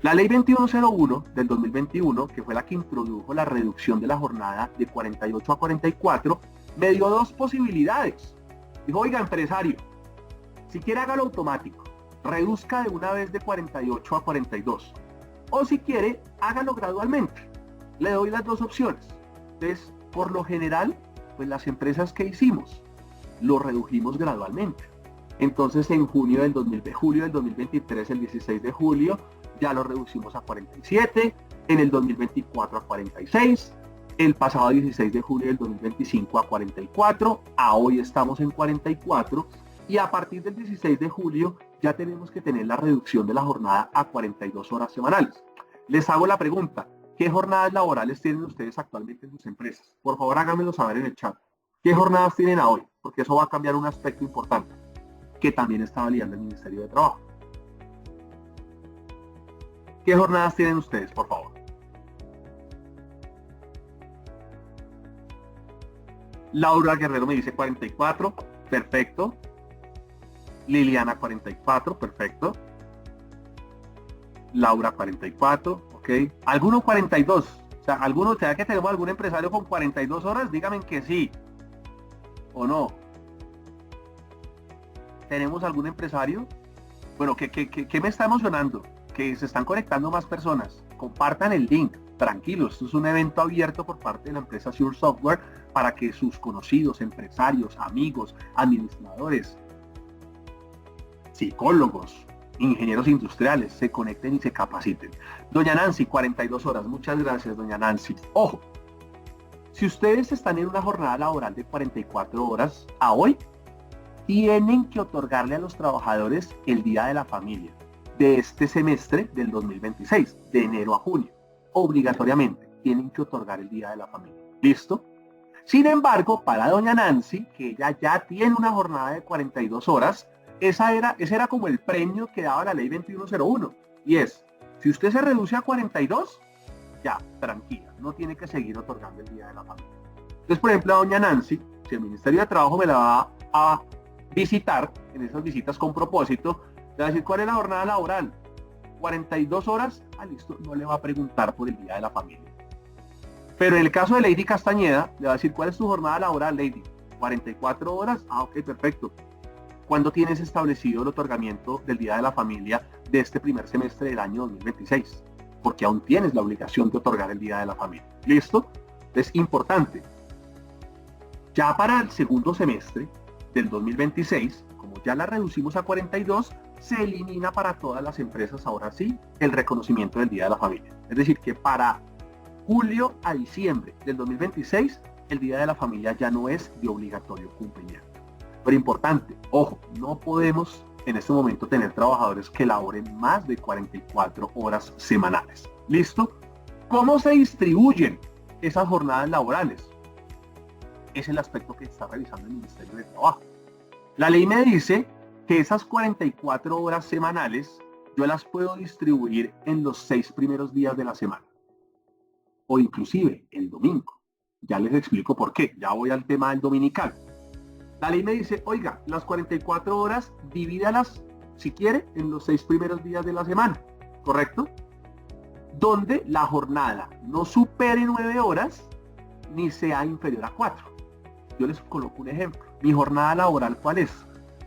La ley 2101 del 2021, que fue la que introdujo la reducción de la jornada de 48 a 44, me dio dos posibilidades. Dijo, oiga, empresario, si quiere hágalo automático, reduzca de una vez de 48 a 42. O si quiere, hágalo gradualmente. Le doy las dos opciones. Entonces, por lo general, pues las empresas que hicimos, lo redujimos gradualmente. Entonces, en julio del 2023, el 16 de julio, ya lo reducimos a 47, en el 2024 a 46, el pasado 16 de julio del 2025 a 44, a hoy estamos en 44, y a partir del 16 de julio ya tenemos que tener la reducción de la jornada a 42 horas semanales. Les hago la pregunta, ¿qué jornadas laborales tienen ustedes actualmente en sus empresas? Por favor, háganmelo saber en el chat. ¿Qué jornadas tienen a hoy? Porque eso va a cambiar un aspecto importante, que también está validando el Ministerio de Trabajo. ¿Qué jornadas tienen ustedes, por favor? Laura Guerrero me dice 44, perfecto. Liliana 44, perfecto. Laura 44, ok. ¿Alguno 42? O sea, ¿alguno, será que tenemos algún empresario con 42 horas? Díganme que sí. ¿O no? ¿Tenemos algún empresario? Bueno, ¿qué me está emocionando? Que se están conectando más personas. Compartan el link. Tranquilos, esto es un evento abierto por parte de la empresa Sure Software para que sus conocidos, empresarios, amigos, administradores, psicólogos, ingenieros industriales se conecten y se capaciten. Doña Nancy, 42 horas. Muchas gracias, doña Nancy. Ojo, si ustedes están en una jornada laboral de 44 horas, a hoy tienen que otorgarle a los trabajadores el Día de la Familia de este semestre del 2026, de enero a junio. Obligatoriamente tienen que otorgar el Día de la Familia. ¿Listo? Sin embargo, para doña Nancy, que ella ya tiene una jornada de 42 horas, ese era como el premio que daba la ley 2101. Y es, si usted se reduce a 42, ya, tranquila, no tiene que seguir otorgando el Día de la Familia. Entonces, por ejemplo, a doña Nancy, si el Ministerio de Trabajo me la va a visitar, en esas visitas con propósito, le va a decir, ¿cuál es la jornada laboral? 42 horas, listo, no le va a preguntar por el Día de la Familia. Pero en el caso de Lady Castañeda, le va a decir, ¿cuál es tu jornada laboral, Lady? 44 horas, ok, perfecto. ¿Cuándo tienes establecido el otorgamiento del Día de la Familia de este primer semestre del año 2026? Porque aún tienes la obligación de otorgar el Día de la Familia. ¿Listo? Es importante. Ya para el segundo semestre del 2026, como ya la reducimos a 42, se elimina para todas las empresas ahora sí el reconocimiento del Día de la Familia. Es decir, que para julio a diciembre del 2026, el Día de la Familia ya no es de obligatorio cumplimiento. Pero importante, ojo, no podemos en este momento tener trabajadores que laboren más de 44 horas semanales. ¿Listo? ¿Cómo se distribuyen esas jornadas laborales? Es el aspecto que está revisando el Ministerio de Trabajo. La ley me dice que esas 44 horas semanales yo las puedo distribuir en los 6 primeros días de la semana. O inclusive el domingo. Ya les explico por qué. Ya voy al tema del dominical. La ley me dice, oiga, las 44 horas divídalas, si quiere, en los 6 primeros días de la semana. ¿Correcto? Donde la jornada no supere 9 horas ni sea inferior a 4. Yo les coloco un ejemplo. Mi jornada laboral, ¿cuál es?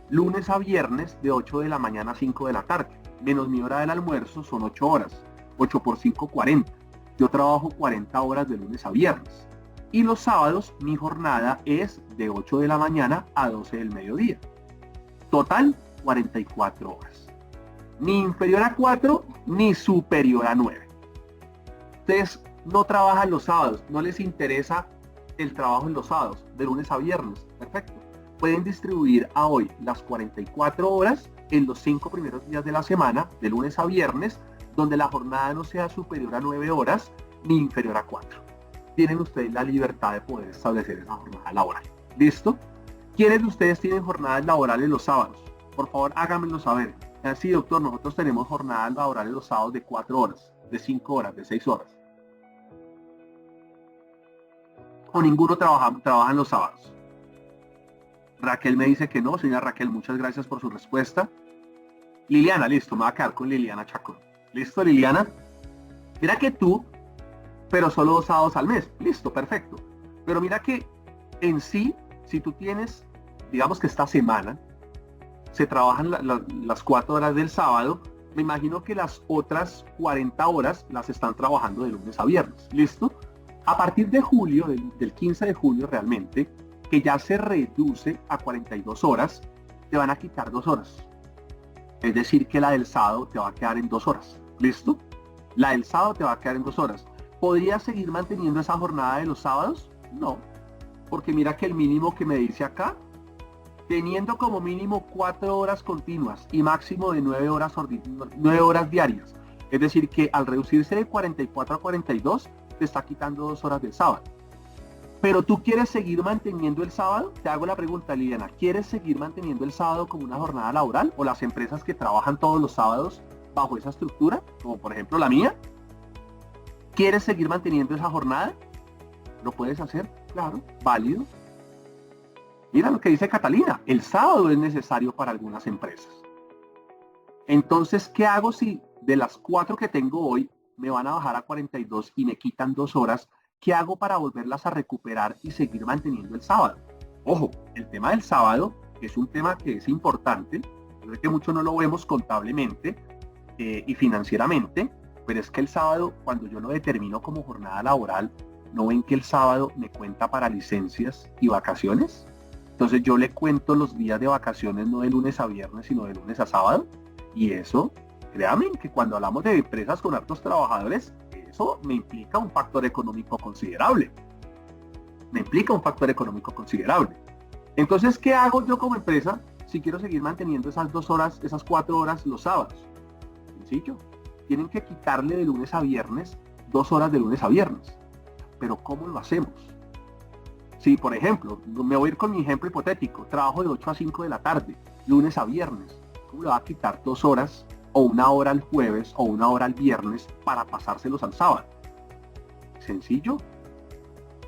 Lunes a viernes de 8 de la mañana a 5 de la tarde. Menos mi hora del almuerzo son 8 horas. 8 por 5, 40. Yo trabajo 40 horas de lunes a viernes. Y los sábados mi jornada es de 8 de la mañana a 12 del mediodía. Total, 44 horas. Ni inferior a 4, ni superior a 9. Ustedes no trabajan los sábados, no les interesa el trabajo en los sábados, de lunes a viernes. Perfecto. Pueden distribuir a hoy las 44 horas en los 5 primeros días de la semana, de lunes a viernes, donde la jornada no sea superior a 9 horas ni inferior a 4. Tienen ustedes la libertad de poder establecer esa jornada laboral. ¿Listo? ¿Quiénes de ustedes tienen jornadas laborales los sábados? Por favor, háganmelo saber. Sí, doctor, nosotros tenemos jornadas laborales los sábados de 4 horas, de 5 horas, de 6 horas. O ninguno trabaja en los sábados. Raquel me dice que no. Señora Raquel, muchas gracias por su respuesta. Liliana, listo, me voy a quedar con Liliana Chacón. ¿Listo, Liliana? Mira que tú, pero solo 2 sábados al mes. Listo, perfecto. Pero mira que en sí, si tú tienes, digamos que esta semana, se trabajan las 4 horas del sábado, me imagino que las otras 40 horas las están trabajando de lunes a viernes. ¿Listo? A partir de julio, del 15 de julio realmente, que ya se reduce a 42 horas, te van a quitar 2 horas. Es decir, que la del sábado te va a quedar en 2 horas. ¿Listo? La del sábado te va a quedar en 2 horas. ¿Podrías seguir manteniendo esa jornada de los sábados? No. Porque mira que el mínimo que me dice acá, teniendo como mínimo 4 horas continuas y máximo de 9 horas diarias. Es decir, que al reducirse de 44 a 42, te está quitando 2 horas del sábado. Pero tú quieres seguir manteniendo el sábado. Te hago la pregunta, Liliana, ¿quieres seguir manteniendo el sábado como una jornada laboral? ¿O las empresas que trabajan todos los sábados bajo esa estructura, como por ejemplo la mía? ¿Quieres seguir manteniendo esa jornada? ¿Lo puedes hacer? Claro, válido. Mira lo que dice Catalina, el sábado es necesario para algunas empresas. Entonces, ¿qué hago si de las 4 que tengo hoy me van a bajar a 42 y me quitan 2 horas? ¿Qué hago para volverlas a recuperar y seguir manteniendo el sábado? Ojo, el tema del sábado es un tema que es importante. Yo sé que mucho no lo vemos contablemente y financieramente, pero es que el sábado, cuando yo lo determino como jornada laboral, ¿no ven que el sábado me cuenta para licencias y vacaciones? Entonces yo le cuento los días de vacaciones no de lunes a viernes, sino de lunes a sábado. Y eso, créanme que cuando hablamos de empresas con hartos trabajadores, eso me implica un factor económico considerable. Entonces, ¿qué hago yo como empresa si quiero seguir manteniendo esas 2 horas, esas 4 horas los sábados? Sencillo. Tienen que quitarle de lunes a viernes 2 horas de lunes a viernes. Pero ¿cómo lo hacemos? Si, por ejemplo, me voy a ir con mi ejemplo hipotético, trabajo de 8 a 5 de la tarde, lunes a viernes, ¿cómo le va a quitar 2 horas o 1 hora el jueves o 1 hora el viernes para pasárselos al sábado? Sencillo.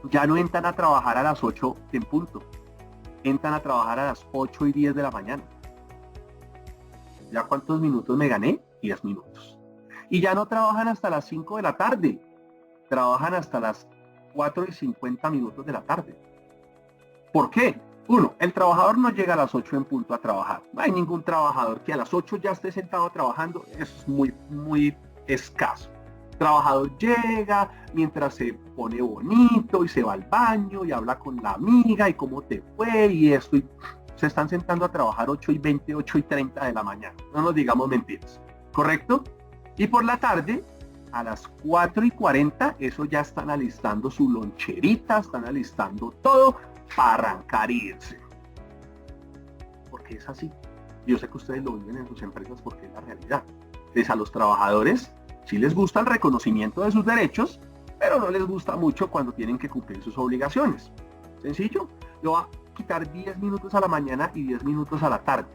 Ya no entran a trabajar a las 8 en punto, entran a trabajar a las 8 y 10 de la mañana. ¿Ya cuántos minutos me gané? 10 minutos. Y ya no trabajan hasta las 5 de la tarde, trabajan hasta las 4 y 50 minutos de la tarde. ¿Por qué? Uno, el trabajador no llega a las 8 en punto a trabajar. No hay ningún trabajador que a las 8 ya esté sentado trabajando. Eso es muy escaso. El trabajador llega mientras se pone bonito y se va al baño y habla con la amiga y cómo te fue y esto. Y se están sentando a trabajar 8 y 20, 8 y 30 de la mañana. No nos digamos mentiras. ¿Correcto? Y por la tarde, a las 4 y 40, eso ya están alistando su loncherita, están alistando todo para arrancar e irse. Porque es así. Yo sé que ustedes lo viven en sus empresas porque es la realidad. Entonces a los trabajadores sí les gusta el reconocimiento de sus derechos, pero no les gusta mucho cuando tienen que cumplir sus obligaciones. Sencillo. Yo voy a quitar 10 minutos a la mañana y 10 minutos a la tarde.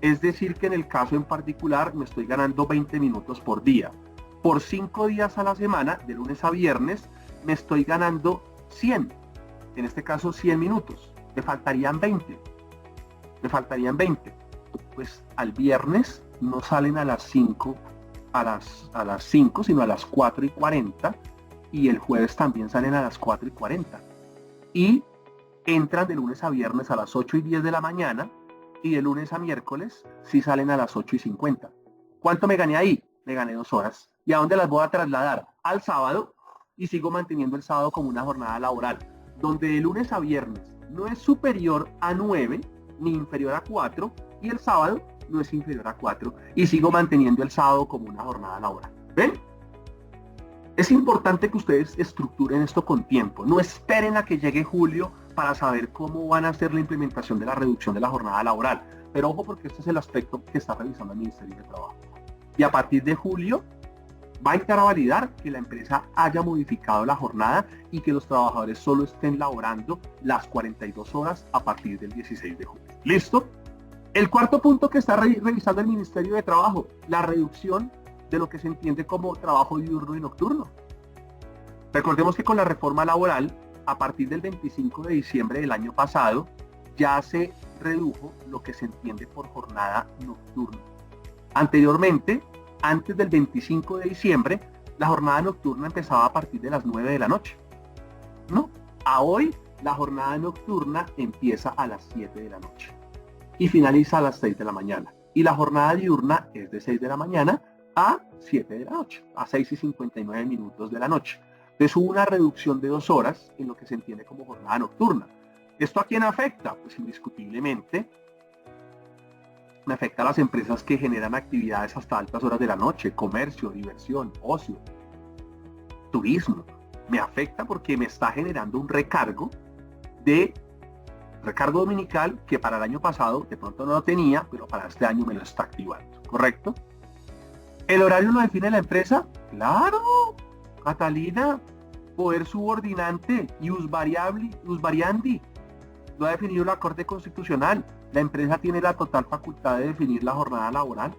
Es decir que en el caso en particular me estoy ganando 20 minutos por día. Por 5 días a la semana, de lunes a viernes, me estoy ganando 100. En este caso 100 minutos. Me faltarían 20. Pues al viernes no salen a las 5, a las 5, sino a las 4 y 40. Y el jueves también salen a las 4 y 40. Y entran de lunes a viernes a las 8 y 10 de la mañana. Y de lunes a miércoles sí salen a las 8 y 50. ¿Cuánto me gané ahí? Me gané 2 horas. ¿Y a dónde las voy a trasladar? Al sábado, y sigo manteniendo el sábado como una jornada laboral, donde de lunes a viernes no es superior a 9 ni inferior a 4, y el sábado no es inferior a 4, y sigo manteniendo el sábado como una jornada laboral. ¿Ven? Es importante que ustedes estructuren esto con tiempo. No esperen a que llegue julio para saber cómo van a hacer la implementación de la reducción de la jornada laboral. Pero ojo, porque este es el aspecto que está revisando el Ministerio de Trabajo. Y a partir de julio va a entrar a validar que la empresa haya modificado la jornada y que los trabajadores solo estén laborando las 42 horas a partir del 16 de julio. ¿Listo? El cuarto punto que está revisando el Ministerio de Trabajo, la reducción de lo que se entiende como trabajo diurno y nocturno. Recordemos que con la reforma laboral, a partir del 25 de diciembre del año pasado, ya se redujo lo que se entiende por jornada nocturna. Anteriormente, antes del 25 de diciembre, la jornada nocturna empezaba a partir de las 9 de la noche. ¿No? A hoy, la jornada nocturna empieza a las 7 de la noche y finaliza a las 6 de la mañana. Y la jornada diurna es de 6 de la mañana a 7 de la noche, a 6 y 59 minutos de la noche. Entonces hubo una reducción de 2 horas en lo que se entiende como jornada nocturna. ¿Esto a quién afecta? Pues indiscutiblemente me afecta a las empresas que generan actividades hasta altas horas de la noche, comercio, diversión, ocio, turismo. Me afecta porque me está generando un recargo dominical que para el año pasado de pronto no lo tenía, pero para este año me lo está activando, ¿correcto? ¿El horario lo define la empresa? Claro, Catalina, poder subordinante, ius variandi, lo ha definido la Corte Constitucional. La empresa tiene la total facultad de definir la jornada laboral.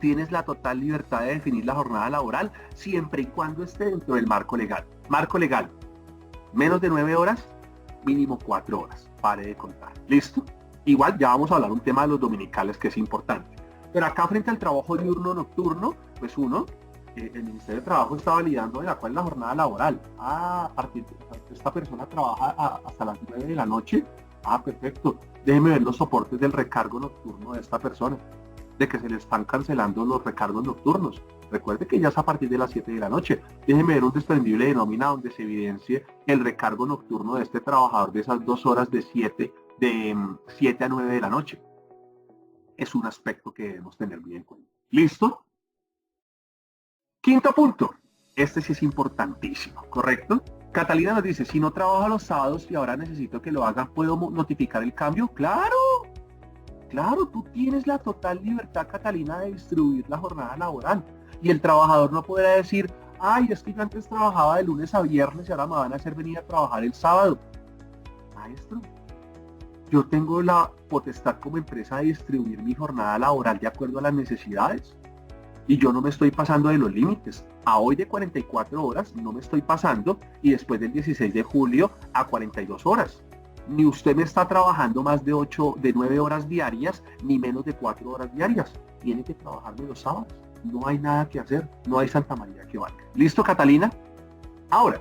Tienes la total libertad de definir la jornada laboral siempre y cuando esté dentro del marco legal. Marco legal, menos de 9 horas, mínimo 4 horas. Pare de contar. ¿Listo? Igual ya vamos a hablar un tema de los dominicales que es importante. Pero acá frente al trabajo diurno nocturno, pues el Ministerio de Trabajo está validando de la cual la jornada laboral. A partir de esta persona trabaja hasta las 9 de la noche. Perfecto. Déjeme ver los soportes del recargo nocturno de esta persona, de que se le están cancelando los recargos nocturnos. Recuerde que ya es a partir de las 7 de la noche. Déjeme ver un desprendible de nómina donde se evidencie el recargo nocturno de este trabajador de esas 2 horas de 7 a 9 de la noche. Es un aspecto que debemos tener bien en cuenta. ¿Listo? Quinto punto. Este sí es importantísimo, ¿correcto? Catalina nos dice, si no trabajo los sábados y ahora necesito que lo haga, ¿puedo notificar el cambio? ¡Claro! Claro, tú tienes la total libertad, Catalina, de distribuir la jornada laboral. Y el trabajador no podrá decir, ay, es que yo antes trabajaba de lunes a viernes y ahora me van a hacer venir a trabajar el sábado. Maestro, yo tengo la potestad como empresa de distribuir mi jornada laboral de acuerdo a las necesidades. Y yo no me estoy pasando de los límites. A hoy de 44 horas no me estoy pasando y después del 16 de julio a 42 horas. Ni usted me está trabajando más de 9 horas diarias, ni menos de 4 horas diarias. Tiene que trabajarme los sábados. No hay nada que hacer. No hay Santa María que valga. ¿Listo, Catalina? Ahora,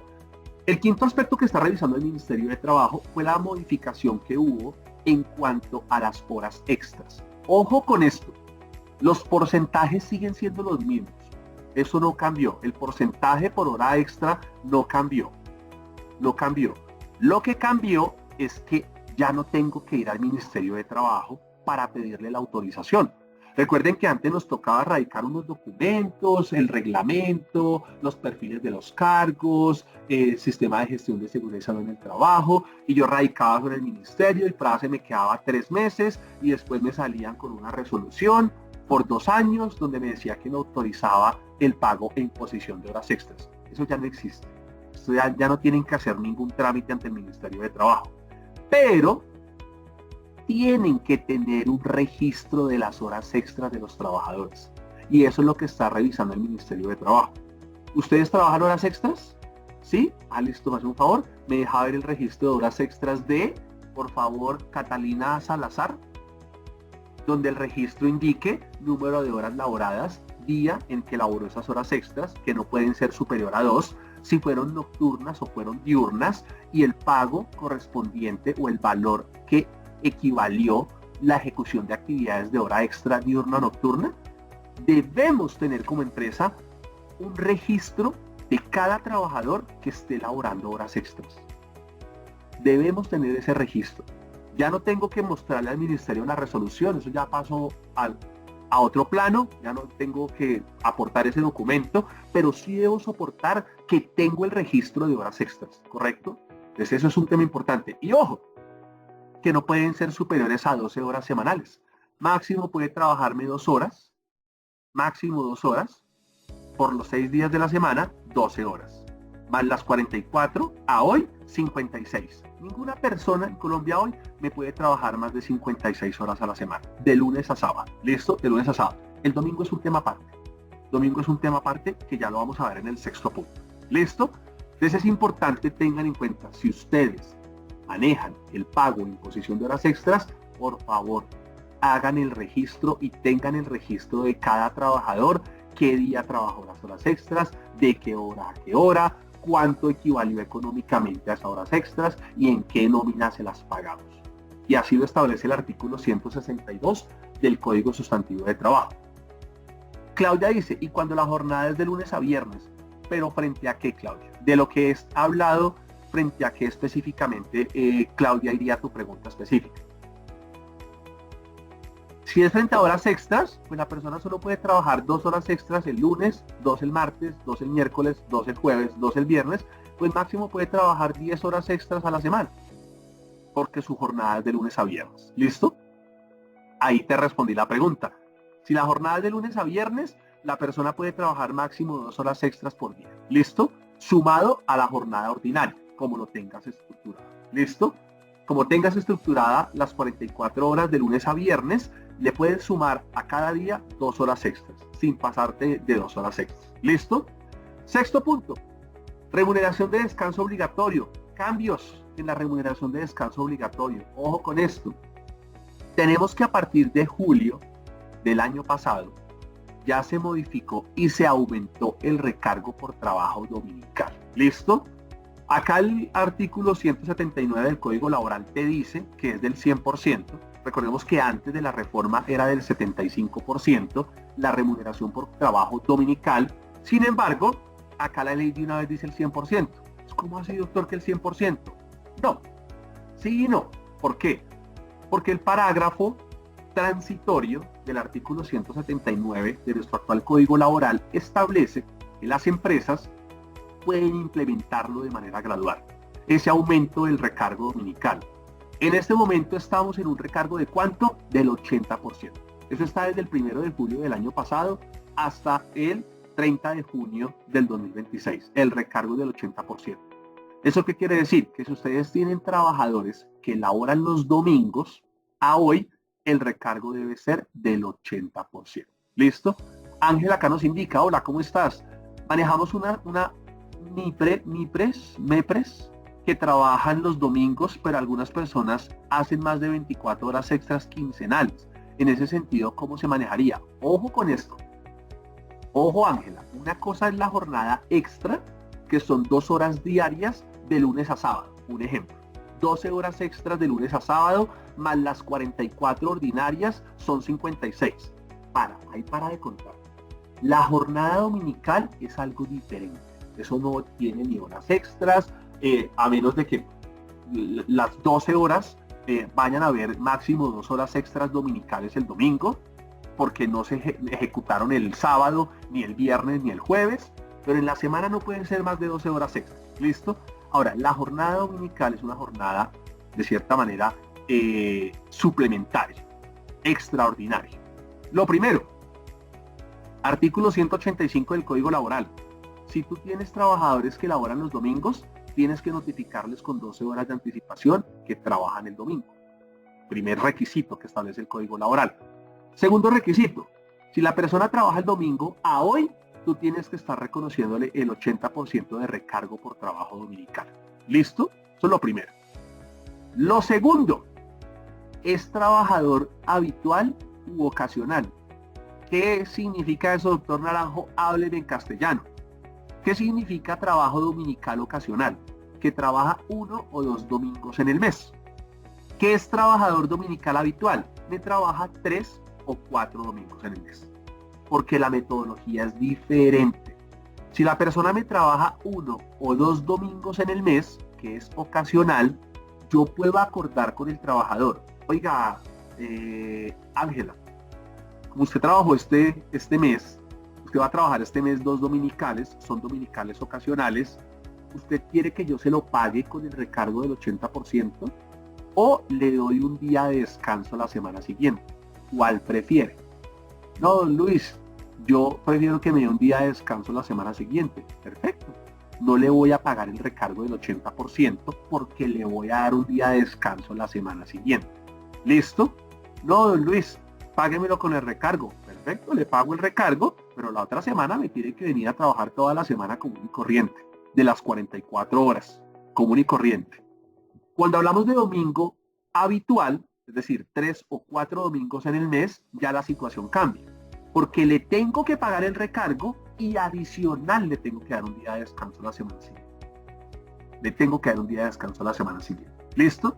el quinto aspecto que está revisando el Ministerio de Trabajo fue la modificación que hubo en cuanto a las horas extras. Ojo con esto. Los porcentajes siguen siendo los mismos. Eso no cambió. El porcentaje por hora extra no cambió. No cambió. Lo que cambió es que ya no tengo que ir al Ministerio de Trabajo para pedirle la autorización. Recuerden que antes nos tocaba radicar unos documentos, el reglamento, los perfiles de los cargos, el sistema de gestión de seguridad y salud en el trabajo, y yo radicaba con el ministerio, el plazo me quedaba 3 meses y después me salían con una resolución por 2 años donde me decía que me autorizaba el pago en imposición de horas extras. Eso ya no existe. Esto ya no tienen que hacer ningún trámite ante el Ministerio de Trabajo. Pero tienen que tener un registro de las horas extras de los trabajadores. Y eso es lo que está revisando el Ministerio de Trabajo. ¿Ustedes trabajan horas extras? ¿Sí? Listo, me hace un favor. Me deja ver el registro de horas extras de, por favor, Catalina Salazar, donde el registro indique número de horas laboradas, día en que laboró esas horas extras, que no pueden ser superior a 2, si fueron nocturnas o fueron diurnas, y el pago correspondiente o el valor que equivalió la ejecución de actividades de hora extra diurna o nocturna. Debemos tener como empresa un registro de cada trabajador que esté laborando horas extras. Debemos tener ese registro. Ya no tengo que mostrarle al ministerio una resolución, eso ya pasó a otro plano, ya no tengo que aportar ese documento, pero sí debo soportar que tengo el registro de horas extras, ¿correcto? Entonces eso es un tema importante. Y ojo, que no pueden ser superiores a 12 horas semanales. Máximo puede trabajarme 2 horas, máximo 2 horas, por los 6 días de la semana, 12 horas. Más las 44, a hoy, 56. Ninguna persona en Colombia hoy me puede trabajar más de 56 horas a la semana, de lunes a sábado. ¿Listo? De lunes a sábado. El domingo es un tema aparte. Domingo es un tema aparte que ya lo vamos a ver en el sexto punto. ¿Listo? Entonces es importante tengan en cuenta, si ustedes manejan el pago e imposición de horas extras, por favor, hagan el registro y tengan el registro de cada trabajador, qué día trabajó las horas extras, de qué hora a qué hora, cuánto equivalió económicamente a esas horas extras y en qué nómina se las pagamos. Y así lo establece el artículo 162 del Código Sustantivo de Trabajo. Claudia dice, ¿y cuando la jornada es de lunes a viernes? ¿Pero frente a qué, Claudia? De lo que es hablado, frente a qué específicamente, Claudia, iría a tu pregunta específica. Si es frente a horas extras, pues la persona solo puede trabajar 2 horas extras el lunes, 2 el martes, 2 el miércoles, 2 el jueves, 2 el viernes, pues máximo puede trabajar 10 horas extras a la semana, porque su jornada es de lunes a viernes. ¿Listo? Ahí te respondí la pregunta. Si la jornada es de lunes a viernes, la persona puede trabajar máximo 2 horas extras por día. ¿Listo? Sumado a la jornada ordinaria, como lo tengas estructurado. ¿Listo? Como tengas estructurada las 44 horas de lunes a viernes, le puedes sumar a cada día 2 horas extras, sin pasarte de 2 horas extras. ¿Listo? Sexto punto. Remuneración de descanso obligatorio. Cambios en la remuneración de descanso obligatorio. Ojo con esto. Tenemos que a partir de julio del año pasado, ya se modificó y se aumentó el recargo por trabajo dominical. ¿Listo? Acá el artículo 179 del Código Laboral te dice que es del 100%. Recordemos que antes de la reforma era del 75% la remuneración por trabajo dominical. Sin embargo, acá la ley de una vez dice el 100%. ¿Cómo así, doctor, que el 100%? No. Sí y no. ¿Por qué? Porque el parágrafo transitorio del artículo 179 de nuestro actual Código Laboral establece que las empresas pueden implementarlo de manera gradual, ese aumento del recargo dominical. En este momento estamos en un recargo de ¿cuánto? Del 80%. Eso está desde el 1 de julio del año pasado hasta el 30 de junio del 2026, el recargo del 80%. ¿Eso qué quiere decir? Que si ustedes tienen trabajadores que laboran los domingos, a hoy el recargo debe ser del 80%. ¿Listo? Ángel acá nos indica, hola, ¿cómo estás? Manejamos una MEPRES que trabajan los domingos, pero algunas personas hacen más de 24 horas extras quincenales. En ese sentido, ¿cómo se manejaría? Ojo con esto. Ojo, Ángela. Una cosa es la jornada extra, que son 2 horas diarias de lunes a sábado. Un ejemplo. 12 horas extras de lunes a sábado, más las 44 ordinarias, son 56. Para de contar. La jornada dominical es algo diferente. Eso no tiene ni horas extras, a menos de que las 12 horas vayan a haber máximo 2 horas extras dominicales el domingo, porque no se ejecutaron el sábado, ni el viernes, ni el jueves, pero en la semana no pueden ser más de 12 horas extras. ¿Listo? Ahora, la jornada dominical es una jornada, de cierta manera, suplementaria, extraordinaria. Lo primero, artículo 185 del Código Laboral. Si tú tienes trabajadores que laboran los domingos, tienes que notificarles con 12 horas de anticipación que trabajan el domingo. Primer requisito que establece el Código Laboral. Segundo requisito, si la persona trabaja el domingo, a hoy tú tienes que estar reconociéndole el 80% de recargo por trabajo dominical. ¿Listo? Eso es lo primero. Lo segundo, es trabajador habitual u ocasional. ¿Qué significa eso, doctor Naranjo? Hábleme en castellano. ¿Qué significa trabajo dominical ocasional? Que trabaja 1 o 2 domingos en el mes. ¿Qué es trabajador dominical habitual? Me trabaja 3 o 4 domingos en el mes. Porque la metodología es diferente. Si la persona me trabaja 1 o 2 domingos en el mes, que es ocasional, yo puedo acordar con el trabajador. Oiga, Ángela, como usted trabajó este mes, usted va a trabajar este mes 2 dominicales, son dominicales ocasionales, ¿usted quiere que yo se lo pague con el recargo del 80% o le doy un día de descanso la semana siguiente? ¿Cuál prefiere? No, don Luis, yo prefiero que me dé un día de descanso la semana siguiente. Perfecto. No le voy a pagar el recargo del 80% porque le voy a dar un día de descanso la semana siguiente. ¿Listo? No, don Luis, páguemelo con el recargo. Perfecto, le pago el recargo, pero la otra semana me tiene que venir a trabajar toda la semana común y corriente, de las 44 horas, común y corriente. Cuando hablamos de domingo habitual, es decir, 3 o 4 domingos en el mes, ya la situación cambia. Porque le tengo que pagar el recargo y adicional le tengo que dar un día de descanso la semana siguiente. Le tengo que dar un día de descanso la semana siguiente. ¿Listo?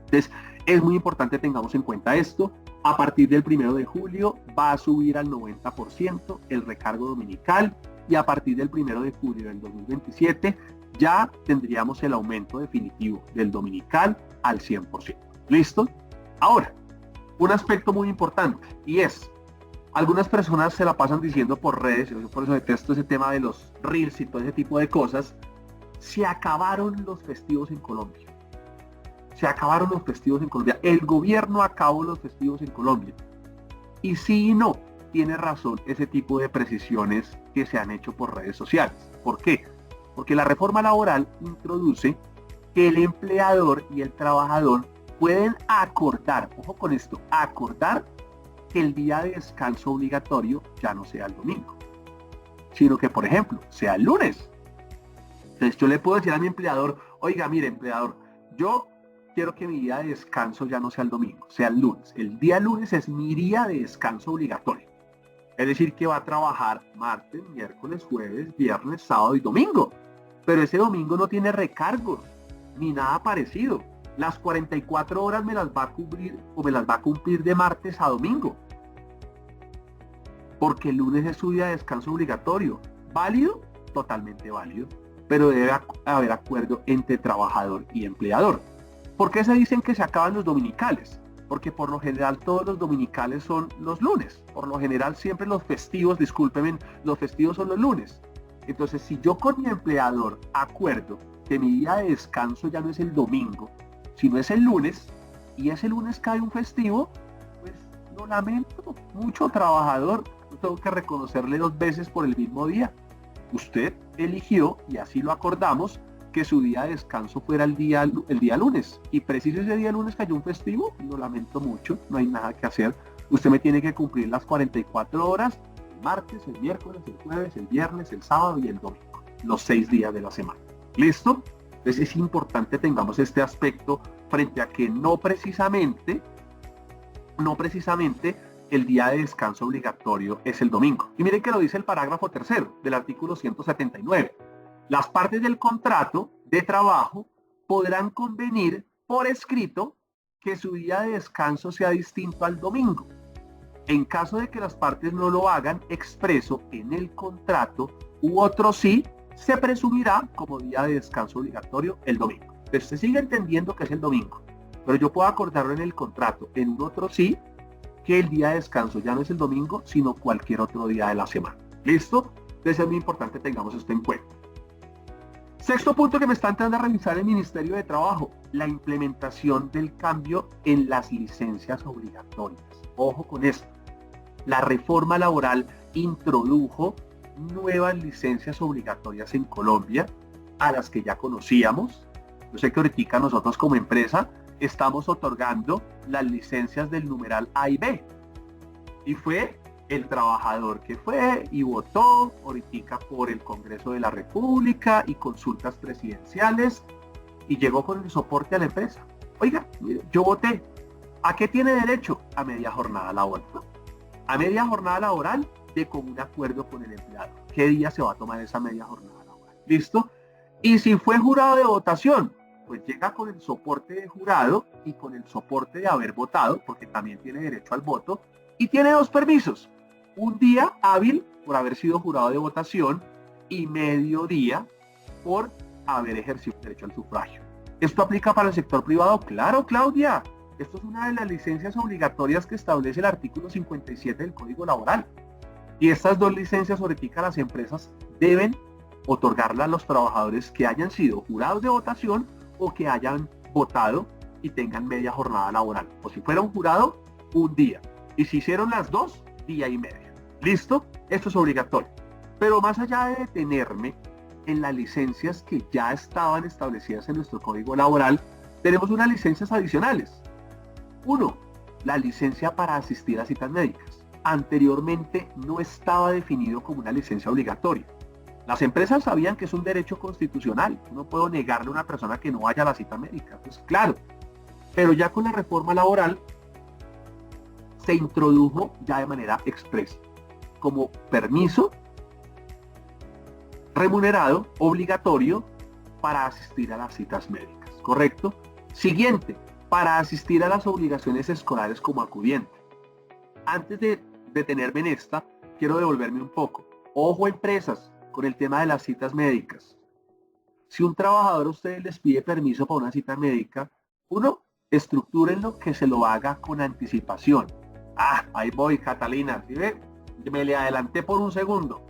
Entonces, es muy importante tengamos en cuenta esto. A partir del 1 de julio va a subir al 90% el recargo dominical y a partir del 1 de julio del 2027 ya tendríamos el aumento definitivo del dominical al 100%. ¿Listo? Ahora, un aspecto muy importante y es, algunas personas se la pasan diciendo por redes, yo por eso detesto ese tema de los reels y todo ese tipo de cosas, se acabaron los festivos en Colombia. Se acabaron los festivos en Colombia. El gobierno acabó los festivos en Colombia. Y sí y no, tiene razón ese tipo de precisiones que se han hecho por redes sociales. ¿Por qué? Porque la reforma laboral introduce que el empleador y el trabajador pueden acordar, ojo con esto, acordar que el día de descanso obligatorio ya no sea el domingo, sino que, por ejemplo, sea el lunes. Entonces yo le puedo decir a mi empleador, oiga, mire, empleador, yo quiero que mi día de descanso ya no sea el domingo, sea el lunes. El día lunes es mi día de descanso obligatorio. Es decir, que va a trabajar martes, miércoles, jueves, viernes, sábado y domingo. Pero ese domingo no tiene recargos, ni nada parecido. Las 44 horas me las va a cubrir o me las va a cumplir de martes a domingo. Porque el lunes es su día de descanso obligatorio. ¿Válido? Totalmente válido. Pero debe haber acuerdo entre trabajador y empleador. ¿Por qué se dicen que se acaban los dominicales? Porque por lo general todos los dominicales son los lunes. Por lo general siempre los festivos, discúlpenme, los festivos son los lunes. Entonces, si yo con mi empleador acuerdo que mi día de descanso ya no es el domingo, sino es el lunes, y ese lunes cae un festivo, pues lo lamento mucho, trabajador. Yo tengo que reconocerle 2 veces por el mismo día. Usted eligió, y así lo acordamos, que su día de descanso fuera el día lunes. Y preciso ese día lunes cayó un festivo, lo lamento mucho, no hay nada que hacer. Usted me tiene que cumplir las 44 horas, el martes, el miércoles, el jueves, el viernes, el sábado y el domingo. Los 6 días de la semana. ¿Listo? Entonces es importante tengamos este aspecto frente a que no precisamente el día de descanso obligatorio es el domingo. Y miren que lo dice el parágrafo 3 del artículo 179. Las partes del contrato de trabajo podrán convenir por escrito que su día de descanso sea distinto al domingo. En caso de que las partes no lo hagan expreso en el contrato u otro sí, se presumirá como día de descanso obligatorio el domingo. Entonces se sigue entendiendo que es el domingo, pero yo puedo acordarlo en el contrato, en un otro sí, que el día de descanso ya no es el domingo, sino cualquier otro día de la semana. ¿Listo? Entonces es muy importante que tengamos esto en cuenta. Sexto punto que me está entrando a revisar el Ministerio de Trabajo, la implementación del cambio en las licencias obligatorias. Ojo con esto. La reforma laboral introdujo nuevas licencias obligatorias en Colombia, a las que ya conocíamos. Yo sé que ahorita nosotros como empresa estamos otorgando las licencias del numeral A y B. Y fue el trabajador que fue y votó ahorita por el Congreso de la República y consultas presidenciales y llegó con el soporte a la empresa. Oiga, mire, yo voté. ¿A qué tiene derecho? A media jornada laboral. A media jornada laboral de común acuerdo con el empleado. ¿Qué día se va a tomar esa media jornada laboral? ¿Listo? Y si fue jurado de votación, pues llega con el soporte de jurado y con el soporte de haber votado, porque también tiene derecho al voto, y tiene 2 permisos. Un día hábil por haber sido jurado de votación y medio día por haber ejercido derecho al sufragio. ¿Esto aplica para el sector privado? Claro, Claudia. Esto es una de las licencias obligatorias que establece el artículo 57 del Código Laboral. Y estas dos licencias ahorita las empresas deben otorgarlas a los trabajadores que hayan sido jurados de votación o que hayan votado y tengan media jornada laboral. O si fuera un jurado, un día. Y si hicieron las dos, día y medio. ¿Listo? Esto es obligatorio. Pero más allá de detenerme en las licencias que ya estaban establecidas en nuestro Código Laboral, tenemos unas licencias adicionales. Uno, la licencia para asistir a citas médicas. Anteriormente no estaba definido como una licencia obligatoria. Las empresas sabían que es un derecho constitucional. No puedo negarle a una persona que no vaya a la cita médica. Pues claro. Pero ya con la reforma laboral se introdujo ya de manera expresa como permiso remunerado, obligatorio, para asistir a las citas médicas. ¿Correcto? Siguiente, para asistir a las obligaciones escolares como acudiente. Antes de detenerme en esta, quiero devolverme un poco. Ojo, empresas, con el tema de las citas médicas. Si un trabajador a ustedes les pide permiso para una cita médica, uno, estructúrenlo que se lo haga con anticipación. Ahí voy, Catalina, ¿sí ve? Me le adelanté por un segundo.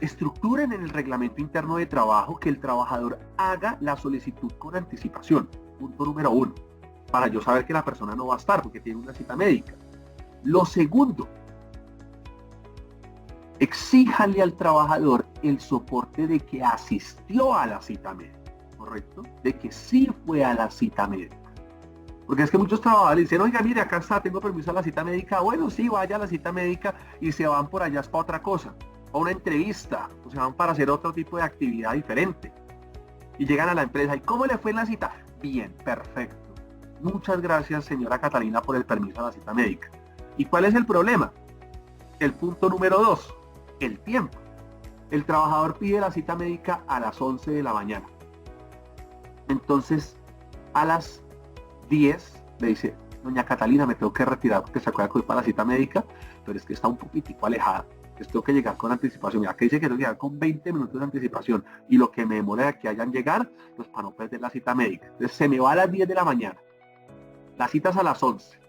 Estructuren en el reglamento interno de trabajo que el trabajador haga la solicitud con anticipación. Punto número 1. Para yo saber que la persona no va a estar porque tiene una cita médica. Lo segundo, exíjale al trabajador el soporte de que asistió a la cita médica, ¿correcto? De que sí fue a la cita médica. Porque es que muchos trabajadores dicen, oiga, mire, acá está, tengo permiso a la cita médica. Bueno, sí, vaya a la cita médica y se van por allá para otra cosa, a una entrevista, o se van para hacer otro tipo de actividad diferente. Y llegan a la empresa, ¿y cómo le fue en la cita? Bien, perfecto. Muchas gracias, señora Catalina, por el permiso a la cita médica. ¿Y cuál es el problema? El punto número 2, el tiempo. El trabajador pide la cita médica a las 11 de la mañana. Entonces, a las 10 le dice, doña Catalina, me tengo que retirar porque se acuerda que voy para la cita médica, pero es que está un poquitico alejada. Entonces tengo que llegar con anticipación. Mira, que dice que tengo que llegar con 20 minutos de anticipación. Y lo que me demora de que hayan llegar, pues para no perder la cita médica. Entonces se me va a las 10 de la mañana. La cita es a las 11.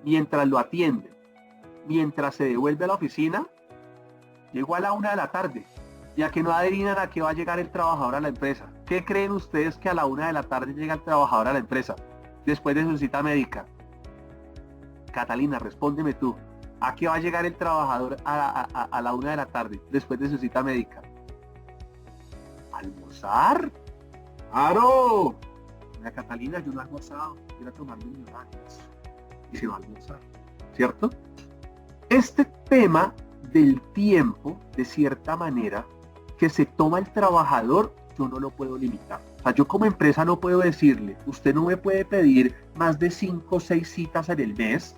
Mientras lo atienden, mientras se devuelve a la oficina, llegó a la 1 de la tarde. Ya que no adivinan a qué va a llegar el trabajador a la empresa. ¿Qué creen ustedes que a la 1 de la tarde llega el trabajador a la empresa? Después de su cita médica. Catalina, respóndeme tú. ¿A qué va a llegar el trabajador a la 1 de la tarde, después de su cita médica? ¿Almorzar? ¡Claro! Doña Catalina, yo no he almorzado. Quiero tomarme mi horario. Y se va a almorzar. ¿Cierto? Este tema del tiempo, de cierta manera, que se toma el trabajador, yo no lo puedo limitar. O sea, yo como empresa no puedo decirle, usted no me puede pedir más de 5 o 6 citas en el mes,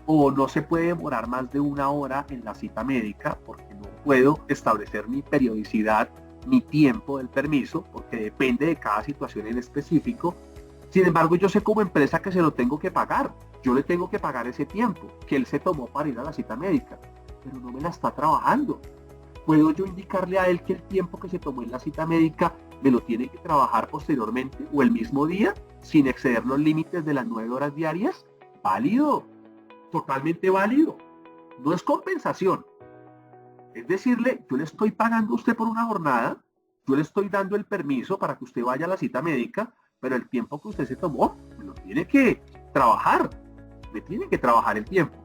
o no se puede demorar más de 1 hora en la cita médica, porque no puedo establecer mi periodicidad, mi tiempo del permiso, porque depende de cada situación en específico. Sin embargo, yo sé como empresa que se lo tengo que pagar. Yo le tengo que pagar ese tiempo que él se tomó para ir a la cita médica, pero no me la está trabajando. ¿Puedo yo indicarle a él que el tiempo que se tomó en la cita médica me lo tiene que trabajar posteriormente o el mismo día, sin exceder los límites de las 9 horas diarias? Válido, totalmente válido. No es compensación. Es decirle, yo le estoy pagando a usted por una jornada, yo le estoy dando el permiso para que usted vaya a la cita médica, pero el tiempo que usted se tomó, me lo tiene que trabajar. Me tiene que trabajar el tiempo.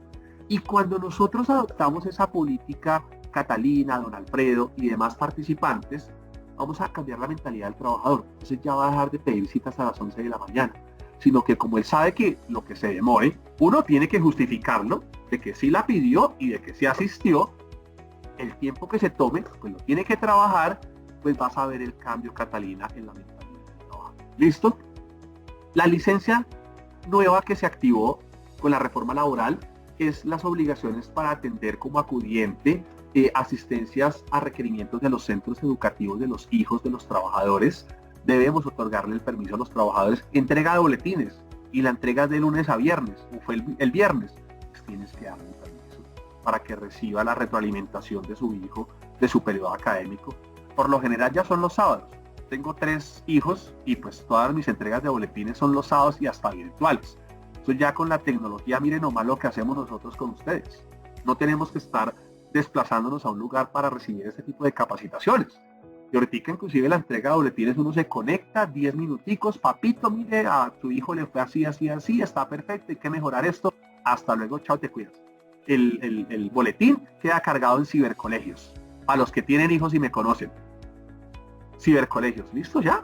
Y cuando nosotros adoptamos esa política, Catalina, don Alfredo y demás participantes, vamos a cambiar la mentalidad del trabajador. Entonces ya va a dejar de pedir citas a las 11 de la mañana, sino que como él sabe que lo que se demore, uno tiene que justificarlo, de que sí la pidió y de que sí asistió, el tiempo que se tome, pues lo tiene que trabajar, pues vas a ver el cambio, Catalina, en la mentalidad del trabajo. ¿Listo? La licencia nueva que se activó con la reforma laboral es las obligaciones para atender como acudiente asistencias a requerimientos de los centros educativos de los hijos de los trabajadores. Debemos otorgarle el permiso a los trabajadores, entrega de boletines, y la entrega de lunes a viernes, o fue el viernes, pues tienes que darle un permiso para que reciba la retroalimentación de su hijo, de su periodo académico. Por lo general ya son los sábados. Tengo 3 hijos y pues todas mis entregas de boletines son los sábados y hasta virtuales. Entonces ya con la tecnología, miren nomás lo que hacemos nosotros con ustedes. No tenemos que estar desplazándonos a un lugar para recibir este tipo de capacitaciones. Y ahorita inclusive la entrega de boletines uno se conecta, 10 minuticos, papito, mire, a tu hijo le fue así, así, así, está perfecto, hay que mejorar esto. Hasta luego, chao, te cuidas. El boletín queda cargado en cibercolegios. A los que tienen hijos y me conocen. Cibercolegios, ¿listo ya?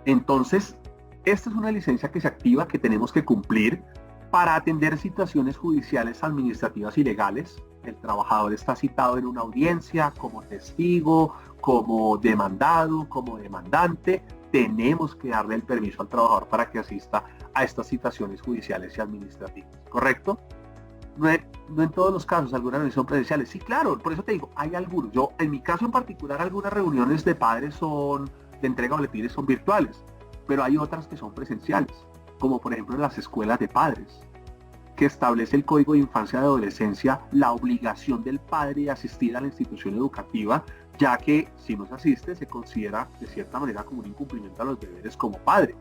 Entonces, esta es una licencia que se activa, que tenemos que cumplir para atender situaciones judiciales, administrativas y legales. El trabajador está citado en una audiencia como testigo, como demandado, como demandante. Tenemos que darle el permiso al trabajador para que asista a estas situaciones judiciales y administrativas, ¿correcto? No en todos los casos, algunas reuniones son presenciales. Sí, claro, por eso te digo, hay algunos. Yo, en mi caso en particular, algunas reuniones de padres de entrega de boletines son virtuales, pero hay otras que son presenciales, como por ejemplo en las escuelas de padres, que establece el Código de Infancia y Adolescencia la obligación del padre de asistir a la institución educativa, ya que si no se asiste se considera de cierta manera como un incumplimiento a los deberes como padre.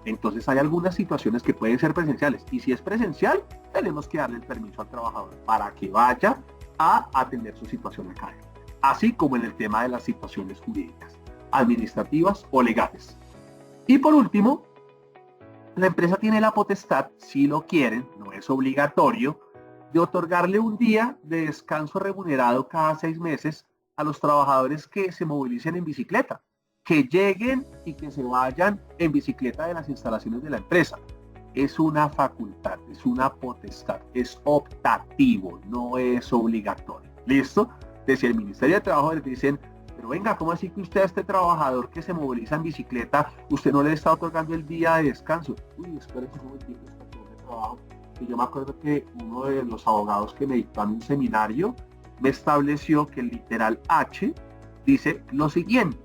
Entonces hay algunas situaciones que pueden ser presenciales, y si es presencial, tenemos que darle el permiso al trabajador para que vaya a atender su situación académica, así como en el tema de las situaciones jurídicas, administrativas o legales. Y por último, la empresa tiene la potestad, si lo quieren, no es obligatorio, de otorgarle un día de descanso remunerado cada 6 meses a los trabajadores que se movilicen en bicicleta, que lleguen y que se vayan en bicicleta de las instalaciones de la empresa. Es una facultad, es una potestad, es optativo, no es obligatorio. ¿Listo? Desde el Ministerio de Trabajo les dicen, pero venga, ¿cómo así que usted a este trabajador que se moviliza en bicicleta, usted no le está otorgando el día de descanso? Uy, espérese un momentito, de trabajo. Y yo me acuerdo que uno de los abogados que me dictó en un seminario me estableció que el literal H dice lo siguiente: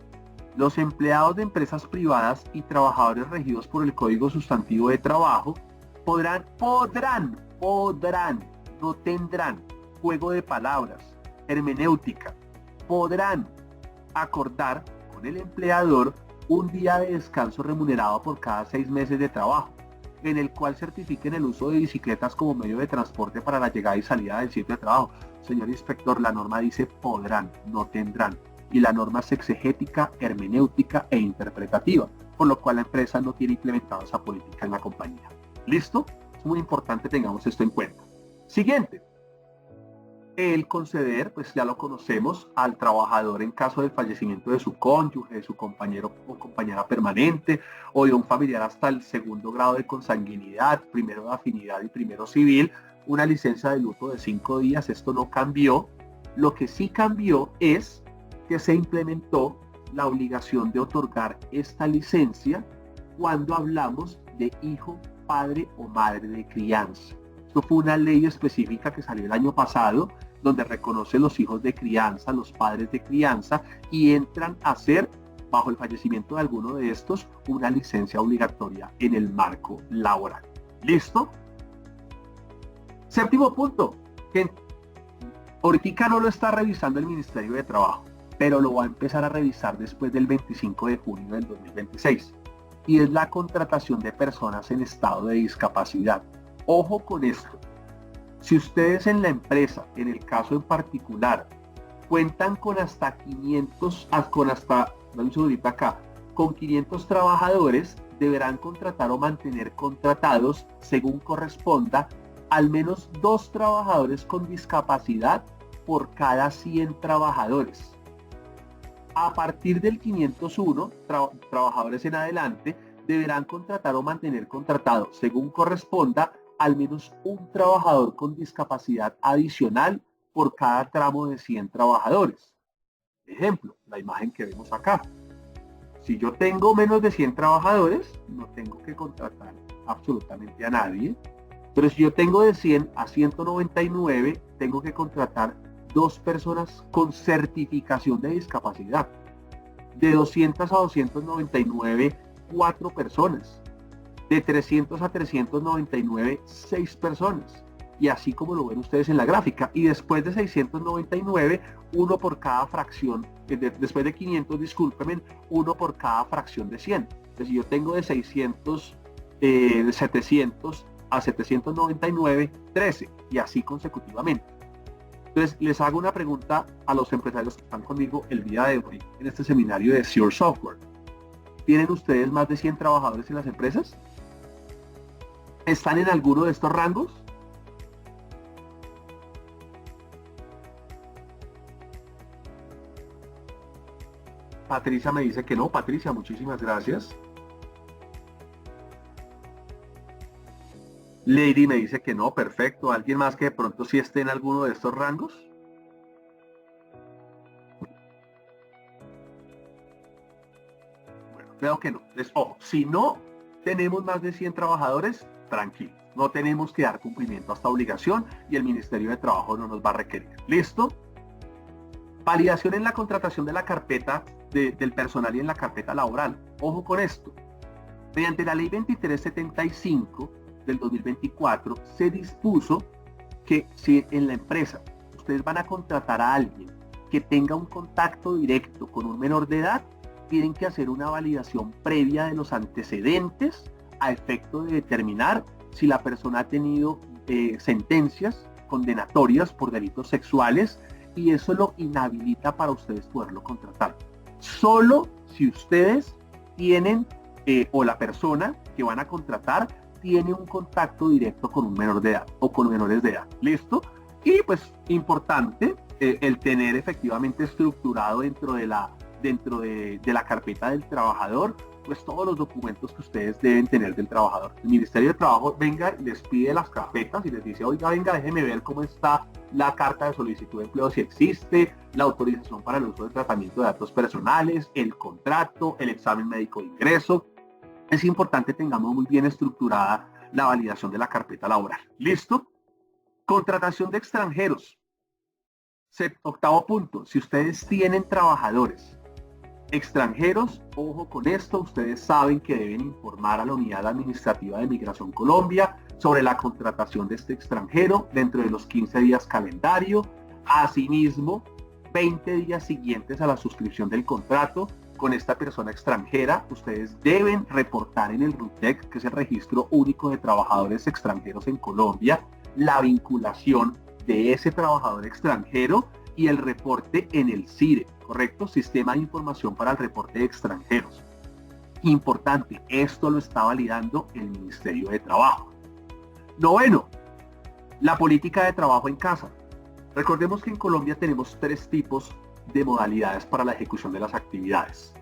los empleados de empresas privadas y trabajadores regidos por el Código Sustantivo de Trabajo podrán, no tendrán, juego de palabras, hermenéutica, podrán acordar con el empleador un día de descanso remunerado por cada 6 meses de trabajo, en el cual certifiquen el uso de bicicletas como medio de transporte para la llegada y salida del sitio de trabajo. Señor inspector, la norma dice podrán, no tendrán. Y la norma es exegética, hermenéutica e interpretativa, por lo cual la empresa no tiene implementada esa política en la compañía. ¿Listo? Es muy importante tengamos esto en cuenta. Siguiente. El conceder, pues ya lo conocemos, al trabajador en caso del fallecimiento de su cónyuge, de su compañero o compañera permanente, o de un familiar hasta el 2º grado de consanguinidad, primero de afinidad y primero civil, una licencia de luto de 5 días. Esto no cambió. Lo que sí cambió es que se implementó la obligación de otorgar esta licencia cuando hablamos de hijo, padre o madre de crianza. Esto fue una ley específica que salió el año pasado, donde reconoce los hijos de crianza, los padres de crianza, y entran a ser, bajo el fallecimiento de alguno de estos, una licencia obligatoria en el marco laboral. ¿Listo? Séptimo punto, que ahorita no lo está revisando el Ministerio de Trabajo, pero lo va a empezar a revisar después del 25 de junio del 2026, y es la contratación de personas en estado de discapacidad. Ojo con esto. Si ustedes en la empresa, en el caso en particular, cuentan con hasta 500, con 500 trabajadores, deberán contratar o mantener contratados, según corresponda, al menos 2 trabajadores con discapacidad por cada 100 trabajadores. A partir del 501, trabajadores en adelante, deberán contratar o mantener contratado, según corresponda, al menos un trabajador con discapacidad adicional por cada tramo de 100 trabajadores. Ejemplo, la imagen que vemos acá. Si yo tengo menos de 100 trabajadores, no tengo que contratar absolutamente a nadie. Pero si yo tengo de 100 a 199, tengo que contratar 2 personas con certificación de discapacidad. De 200 a 299, 4 personas. De 300 a 399, 6 personas. Y así como lo ven ustedes en la gráfica. Y después de 699, uno por cada fracción. Después de 500, discúlpenme, uno por cada fracción de 100. Entonces, si yo tengo de 600 de 700 a 799, 13, y así consecutivamente. Entonces, les hago una pregunta a los empresarios que están conmigo el día de hoy en este seminario de Sure Software. ¿Tienen ustedes más de 100 trabajadores en las empresas? ¿Están en alguno de estos rangos? Patricia me dice que no. Patricia, muchísimas gracias. Lady me dice que no. Perfecto. ¿Alguien más que de pronto sí esté en alguno de estos rangos? Bueno, creo que no. Entonces, ojo, si no tenemos más de 100 trabajadores, tranquilo. No tenemos que dar cumplimiento a esta obligación y el Ministerio de Trabajo no nos va a requerir. ¿Listo? Validación en la contratación de la carpeta del personal y en la carpeta laboral. Ojo con esto. Mediante la ley 2375 del 2024 se dispuso que si en la empresa ustedes van a contratar a alguien que tenga un contacto directo con un menor de edad, tienen que hacer una validación previa de los antecedentes a efecto de determinar si la persona ha tenido sentencias condenatorias por delitos sexuales, y eso lo inhabilita para ustedes poderlo contratar. Solo si ustedes tienen o la persona que van a contratar tiene un contacto directo con un menor de edad o con menores de edad. ¿Listo? Y pues importante el tener efectivamente estructurado dentro de la carpeta del trabajador pues todos los documentos que ustedes deben tener del trabajador. El Ministerio de Trabajo venga, les pide las carpetas y les dice, oiga, venga, déjeme ver cómo está la carta de solicitud de empleo, si existe, la autorización para el uso del tratamiento de datos personales, el contrato, el examen médico de ingreso. Es importante que tengamos muy bien estructurada la validación de la carpeta laboral. ¿Listo? Contratación de extranjeros. Octavo punto, si ustedes tienen trabajadores extranjeros, ojo con esto, ustedes saben que deben informar a la Unidad Administrativa de Migración Colombia sobre la contratación de este extranjero dentro de los 15 días calendario. Asimismo, 20 días siguientes a la suscripción del contrato con esta persona extranjera, ustedes deben reportar en el RUTEC, que es el Registro Único de Trabajadores Extranjeros en Colombia, la vinculación de ese trabajador extranjero y el reporte en el CIRE, ¿correcto? Sistema de Información para el Reporte de Extranjeros. Importante, esto lo está validando el Ministerio de Trabajo. Noveno, la política de trabajo en casa. Recordemos que en Colombia tenemos 3 tipos de modalidades para la ejecución de las actividades.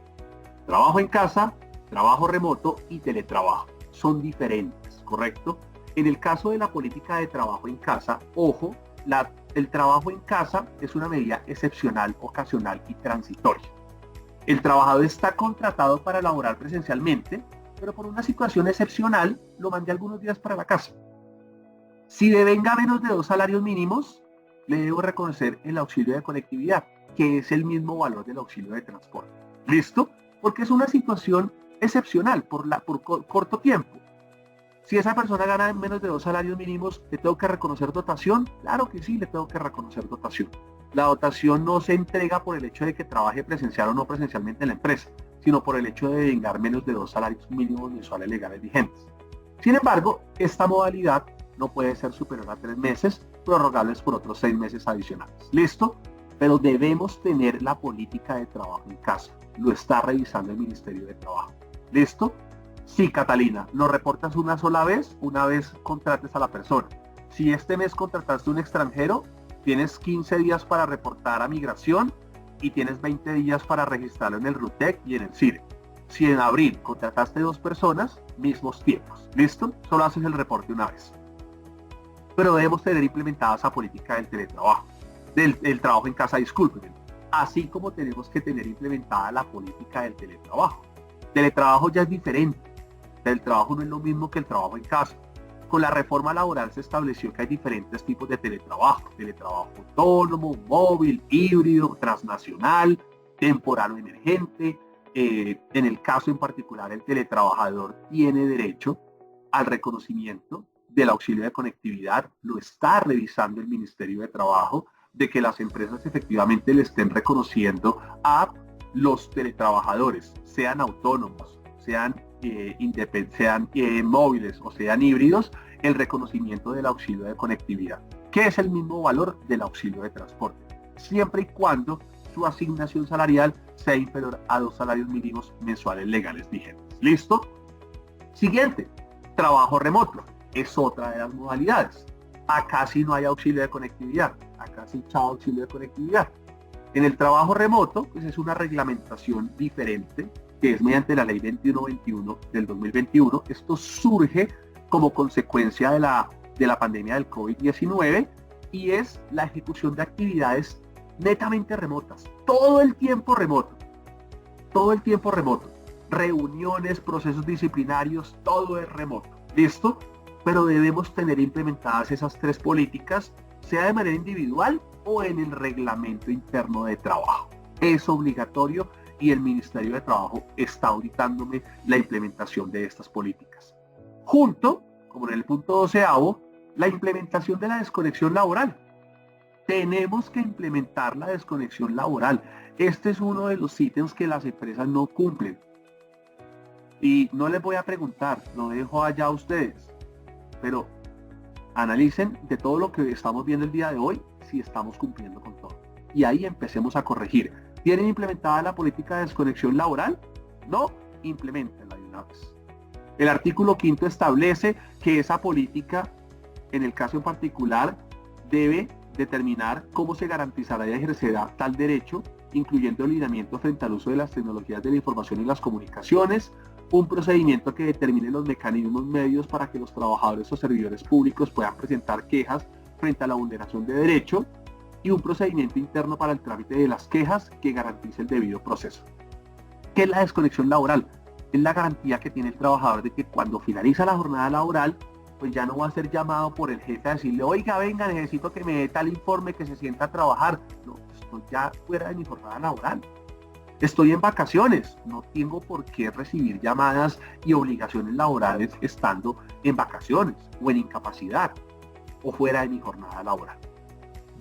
Trabajo en casa, trabajo remoto y teletrabajo. Son diferentes, ¿correcto? En el caso de la política de trabajo en casa, ojo, el trabajo en casa es una medida excepcional, ocasional y transitoria. El trabajador está contratado para laborar presencialmente, pero por una situación excepcional lo mandé algunos días para la casa. Si devenga menos de 2 salarios mínimos, le debo reconocer el auxilio de conectividad, que es el mismo valor del auxilio de transporte. ¿Listo? Porque es una situación excepcional por corto tiempo. Si esa persona gana menos de 2 salarios mínimos, ¿le tengo que reconocer dotación? Claro que sí, le tengo que reconocer dotación. La dotación no se entrega por el hecho de que trabaje presencial o no presencialmente en la empresa, sino por el hecho de vengar menos de 2 salarios mínimos mensuales legales vigentes. Sin embargo, esta modalidad no puede ser superior a 3 meses, prorrogables por otros 6 meses adicionales. ¿Listo? Pero debemos tener la política de trabajo en casa. Lo está revisando el Ministerio de Trabajo. ¿Listo? Sí, Catalina, lo reportas una sola vez contrates a la persona. Si este mes contrataste un extranjero, tienes 15 días para reportar a migración y tienes 20 días para registrarlo en el RUTEC y en el CIRE. Si en abril contrataste 2 personas, mismos tiempos. ¿Listo? Solo haces el reporte una vez. Pero debemos tener implementada esa política del teletrabajo, del trabajo en casa, discúlpenme. Así como tenemos que tener implementada la política del teletrabajo. Teletrabajo ya es diferente. El trabajo no es lo mismo que el trabajo en casa. Con la reforma laboral se estableció que hay diferentes tipos de teletrabajo. Teletrabajo autónomo, móvil, híbrido, transnacional, temporal o emergente. En el caso en particular, el teletrabajador tiene derecho al reconocimiento del auxilio de conectividad. Lo está revisando el Ministerio de Trabajo, de que las empresas efectivamente le estén reconociendo a los teletrabajadores, sean autónomos, sean sean móviles o sean híbridos, el reconocimiento del auxilio de conectividad, que es el mismo valor del auxilio de transporte, siempre y cuando su asignación salarial sea inferior a 2 salarios mínimos mensuales legales vigentes. ¿Listo? Siguiente, trabajo remoto. Es otra de las modalidades. Acá sí no hay auxilio de conectividad. Acá sí chao auxilio de conectividad. En el trabajo remoto, pues es una reglamentación diferente, que es mediante la ley 2121 del 2021. Esto surge como consecuencia de la pandemia del COVID-19 y es la ejecución de actividades netamente remotas. Todo el tiempo remoto. Todo el tiempo remoto. Reuniones, procesos disciplinarios, todo es remoto. ¿Listo? Pero debemos tener implementadas esas 3 políticas, sea de manera individual o en el reglamento interno de trabajo. Es obligatorio y el Ministerio de Trabajo está auditándome la implementación de estas políticas. Junto, como en el punto 12º, la implementación de la desconexión laboral. Tenemos que implementar la desconexión laboral. Este es uno de los ítems que las empresas no cumplen. Y no les voy a preguntar, lo dejo allá a ustedes, pero analicen de todo lo que estamos viendo el día de hoy, si estamos cumpliendo con todo. Y ahí empecemos a corregir. ¿Tienen implementada la política de desconexión laboral? No, implementenla de una vez. El artículo 5 establece que esa política, en el caso en particular, debe determinar cómo se garantizará y ejercerá tal derecho, incluyendo el lineamiento frente al uso de las tecnologías de la información y las comunicaciones, un procedimiento que determine los mecanismos medios para que los trabajadores o servidores públicos puedan presentar quejas frente a la vulneración de derecho y un procedimiento interno para el trámite de las quejas que garantice el debido proceso. ¿Qué es la desconexión laboral? Es la garantía que tiene el trabajador de que cuando finaliza la jornada laboral, pues ya no va a ser llamado por el jefe a decirle, oiga, venga, necesito que me dé tal informe, que se sienta a trabajar. No, estoy ya fuera de mi jornada laboral. Estoy en vacaciones, no tengo por qué recibir llamadas y obligaciones laborales estando en vacaciones o en incapacidad o fuera de mi jornada laboral.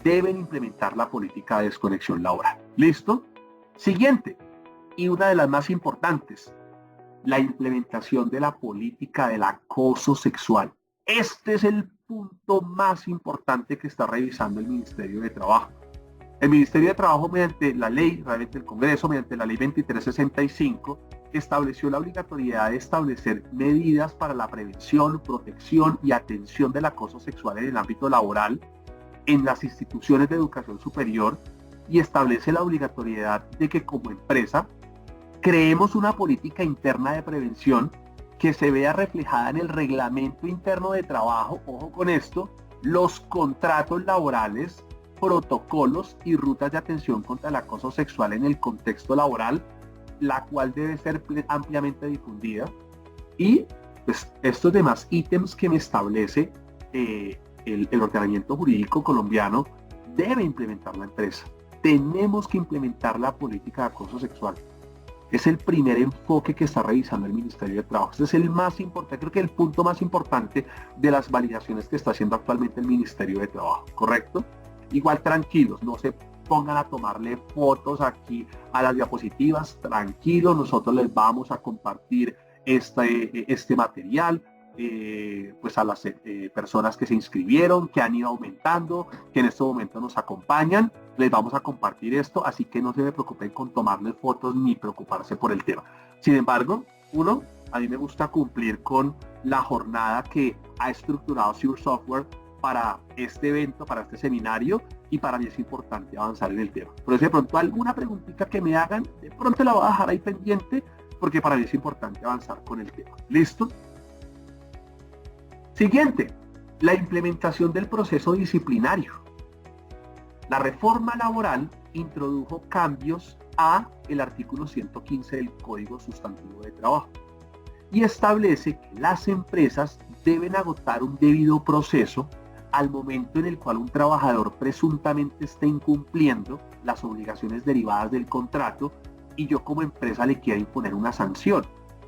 Deben implementar la política de desconexión laboral. ¿Listo? Siguiente, y una de las más importantes, la implementación de la política del acoso sexual. Este es el punto más importante que está revisando el Ministerio de Trabajo. El Ministerio de Trabajo, mediante la ley, realmente el Congreso, mediante la ley 2365, estableció la obligatoriedad de establecer medidas para la prevención, protección y atención del acoso sexual en el ámbito laboral en las instituciones de educación superior y establece la obligatoriedad de que como empresa creemos una política interna de prevención que se vea reflejada en el reglamento interno de trabajo, ojo con esto, los contratos laborales, protocolos y rutas de atención contra el acoso sexual en el contexto laboral, la cual debe ser ampliamente difundida. Y pues estos demás ítems que me establece el ordenamiento jurídico colombiano debe implementar la empresa. Tenemos que implementar la política de acoso sexual. Es el primer enfoque que está revisando el Ministerio de Trabajo. Este es el más importante, creo que el punto más importante de las validaciones que está haciendo actualmente el Ministerio de Trabajo, ¿correcto? Igual tranquilos, no se pongan a tomarle fotos aquí a las diapositivas, tranquilos, nosotros les vamos a compartir este material pues a las personas que se inscribieron, que han ido aumentando, que en este momento nos acompañan, les vamos a compartir esto, así que no se me preocupen con tomarles fotos ni preocuparse por el tema. Sin embargo, a mí me gusta cumplir con la jornada que ha estructurado Sure Software para este evento, para este seminario, y para mí es importante avanzar en el tema. Por eso de pronto alguna preguntita que me hagan, de pronto la voy a dejar ahí pendiente, porque para mí es importante avanzar con el tema. ¿Listo? Siguiente, la implementación del proceso disciplinario. La reforma laboral introdujo cambios a el artículo 115 del Código Sustantivo de Trabajo y establece que las empresas deben agotar un debido proceso al momento en el cual un trabajador presuntamente esté incumpliendo las obligaciones derivadas del contrato y yo como empresa le quiera imponer una sanción,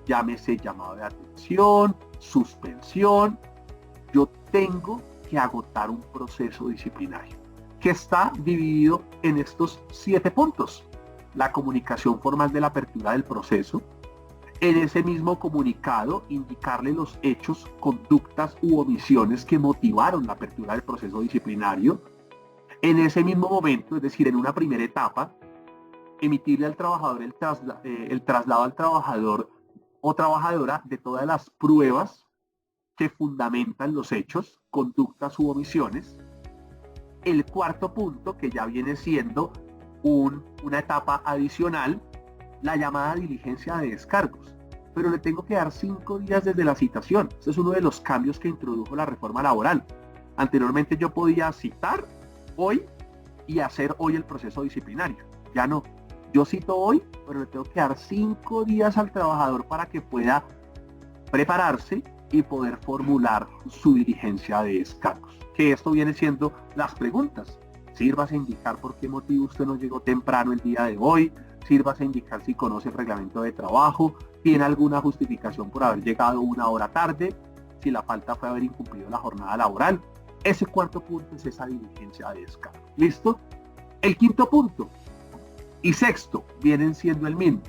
llámese llamado de atención, suspensión. Yo tengo que agotar un proceso disciplinario que está dividido en estos 7 puntos. La comunicación formal de la apertura del proceso, En ese mismo comunicado, indicarle los hechos, conductas u omisiones que motivaron la apertura del proceso disciplinario. En ese mismo momento, es decir, en una primera etapa, emitirle al trabajador el traslado al trabajador o trabajadora de todas las pruebas que fundamentan los hechos, conductas u omisiones. El cuarto punto, que ya viene siendo una etapa adicional, la llamada diligencia de descargos. Pero le tengo que dar 5 días desde la citación. Ese es uno de los cambios que introdujo la reforma laboral. Anteriormente yo podía citar hoy y hacer hoy el proceso disciplinario. Ya no. Yo cito hoy, pero le tengo que dar 5 días al trabajador para que pueda prepararse y poder formular su diligencia de descargos. Que esto viene siendo las preguntas. Sírvase a indicar por qué motivo usted no llegó temprano el día de hoy. Sírvase a indicar si conoce el reglamento de trabajo. ¿Tiene alguna justificación por haber llegado 1 hora tarde? Si la falta fue haber incumplido la jornada laboral. Ese cuarto punto es esa diligencia de descargo. ¿Listo? El quinto punto y sexto vienen siendo el mismo,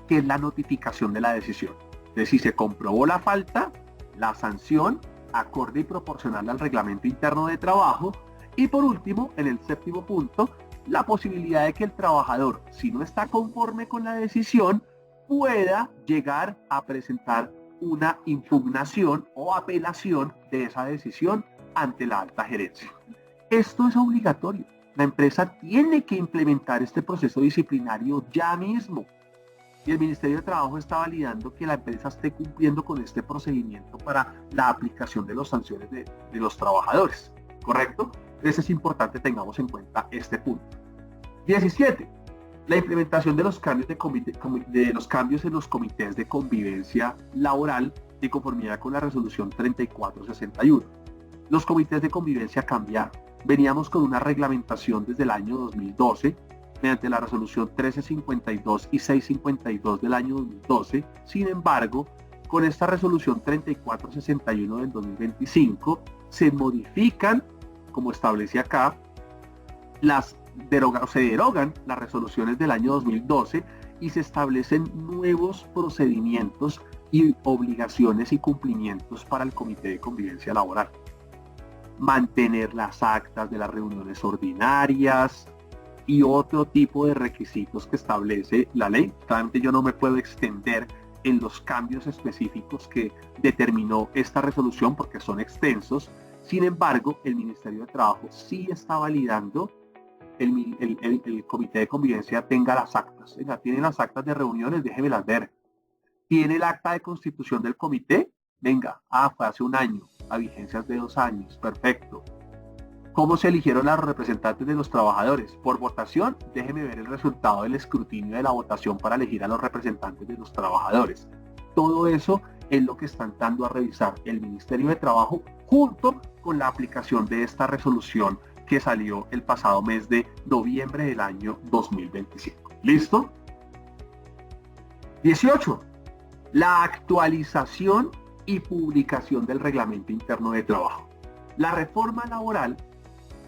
que es la notificación de la decisión. Es decir, se comprobó la falta, la sanción, acorde y proporcional al reglamento interno de trabajo. Y por último, en el séptimo punto, la posibilidad de que el trabajador, si no está conforme con la decisión, pueda llegar a presentar una impugnación o apelación de esa decisión ante la alta gerencia. Esto es obligatorio. La empresa tiene que implementar este proceso disciplinario ya mismo. Y el Ministerio de Trabajo está validando que la empresa esté cumpliendo con este procedimiento para la aplicación de las sanciones de los trabajadores. ¿Correcto? Entonces es importante que tengamos en cuenta este punto. 17. La implementación de los cambios, los cambios en los comités de convivencia laboral de conformidad con la resolución 3461. Los comités de convivencia cambiaron. Veníamos con una reglamentación desde el año 2012, mediante la resolución 1352 y 652 del año 2012. Sin embargo, con esta resolución 3461 del 2025, se modifican, como establece acá, se derogan las resoluciones del año 2012 y se establecen nuevos procedimientos y obligaciones y cumplimientos para el Comité de Convivencia Laboral. Mantener las actas de las reuniones ordinarias y otro tipo de requisitos que establece la ley. Claramente yo no me puedo extender en los cambios específicos que determinó esta resolución porque son extensos. Sin embargo, el Ministerio de Trabajo sí está validando el Comité de Convivencia tenga las actas. Tiene las actas de reuniones, déjemelas ver. ¿Tiene el acta de constitución del comité? Venga, fue hace 1 año, a vigencias de 2 años, perfecto. ¿Cómo se eligieron los representantes de los trabajadores? Por votación, déjeme ver el resultado del escrutinio de la votación para elegir a los representantes de los trabajadores. Todo eso es lo que están dando a revisar el Ministerio de Trabajo junto con la aplicación de esta resolución que salió el pasado mes de noviembre del año 2025. ¿Listo? 18. La actualización y publicación del reglamento interno de trabajo. La reforma laboral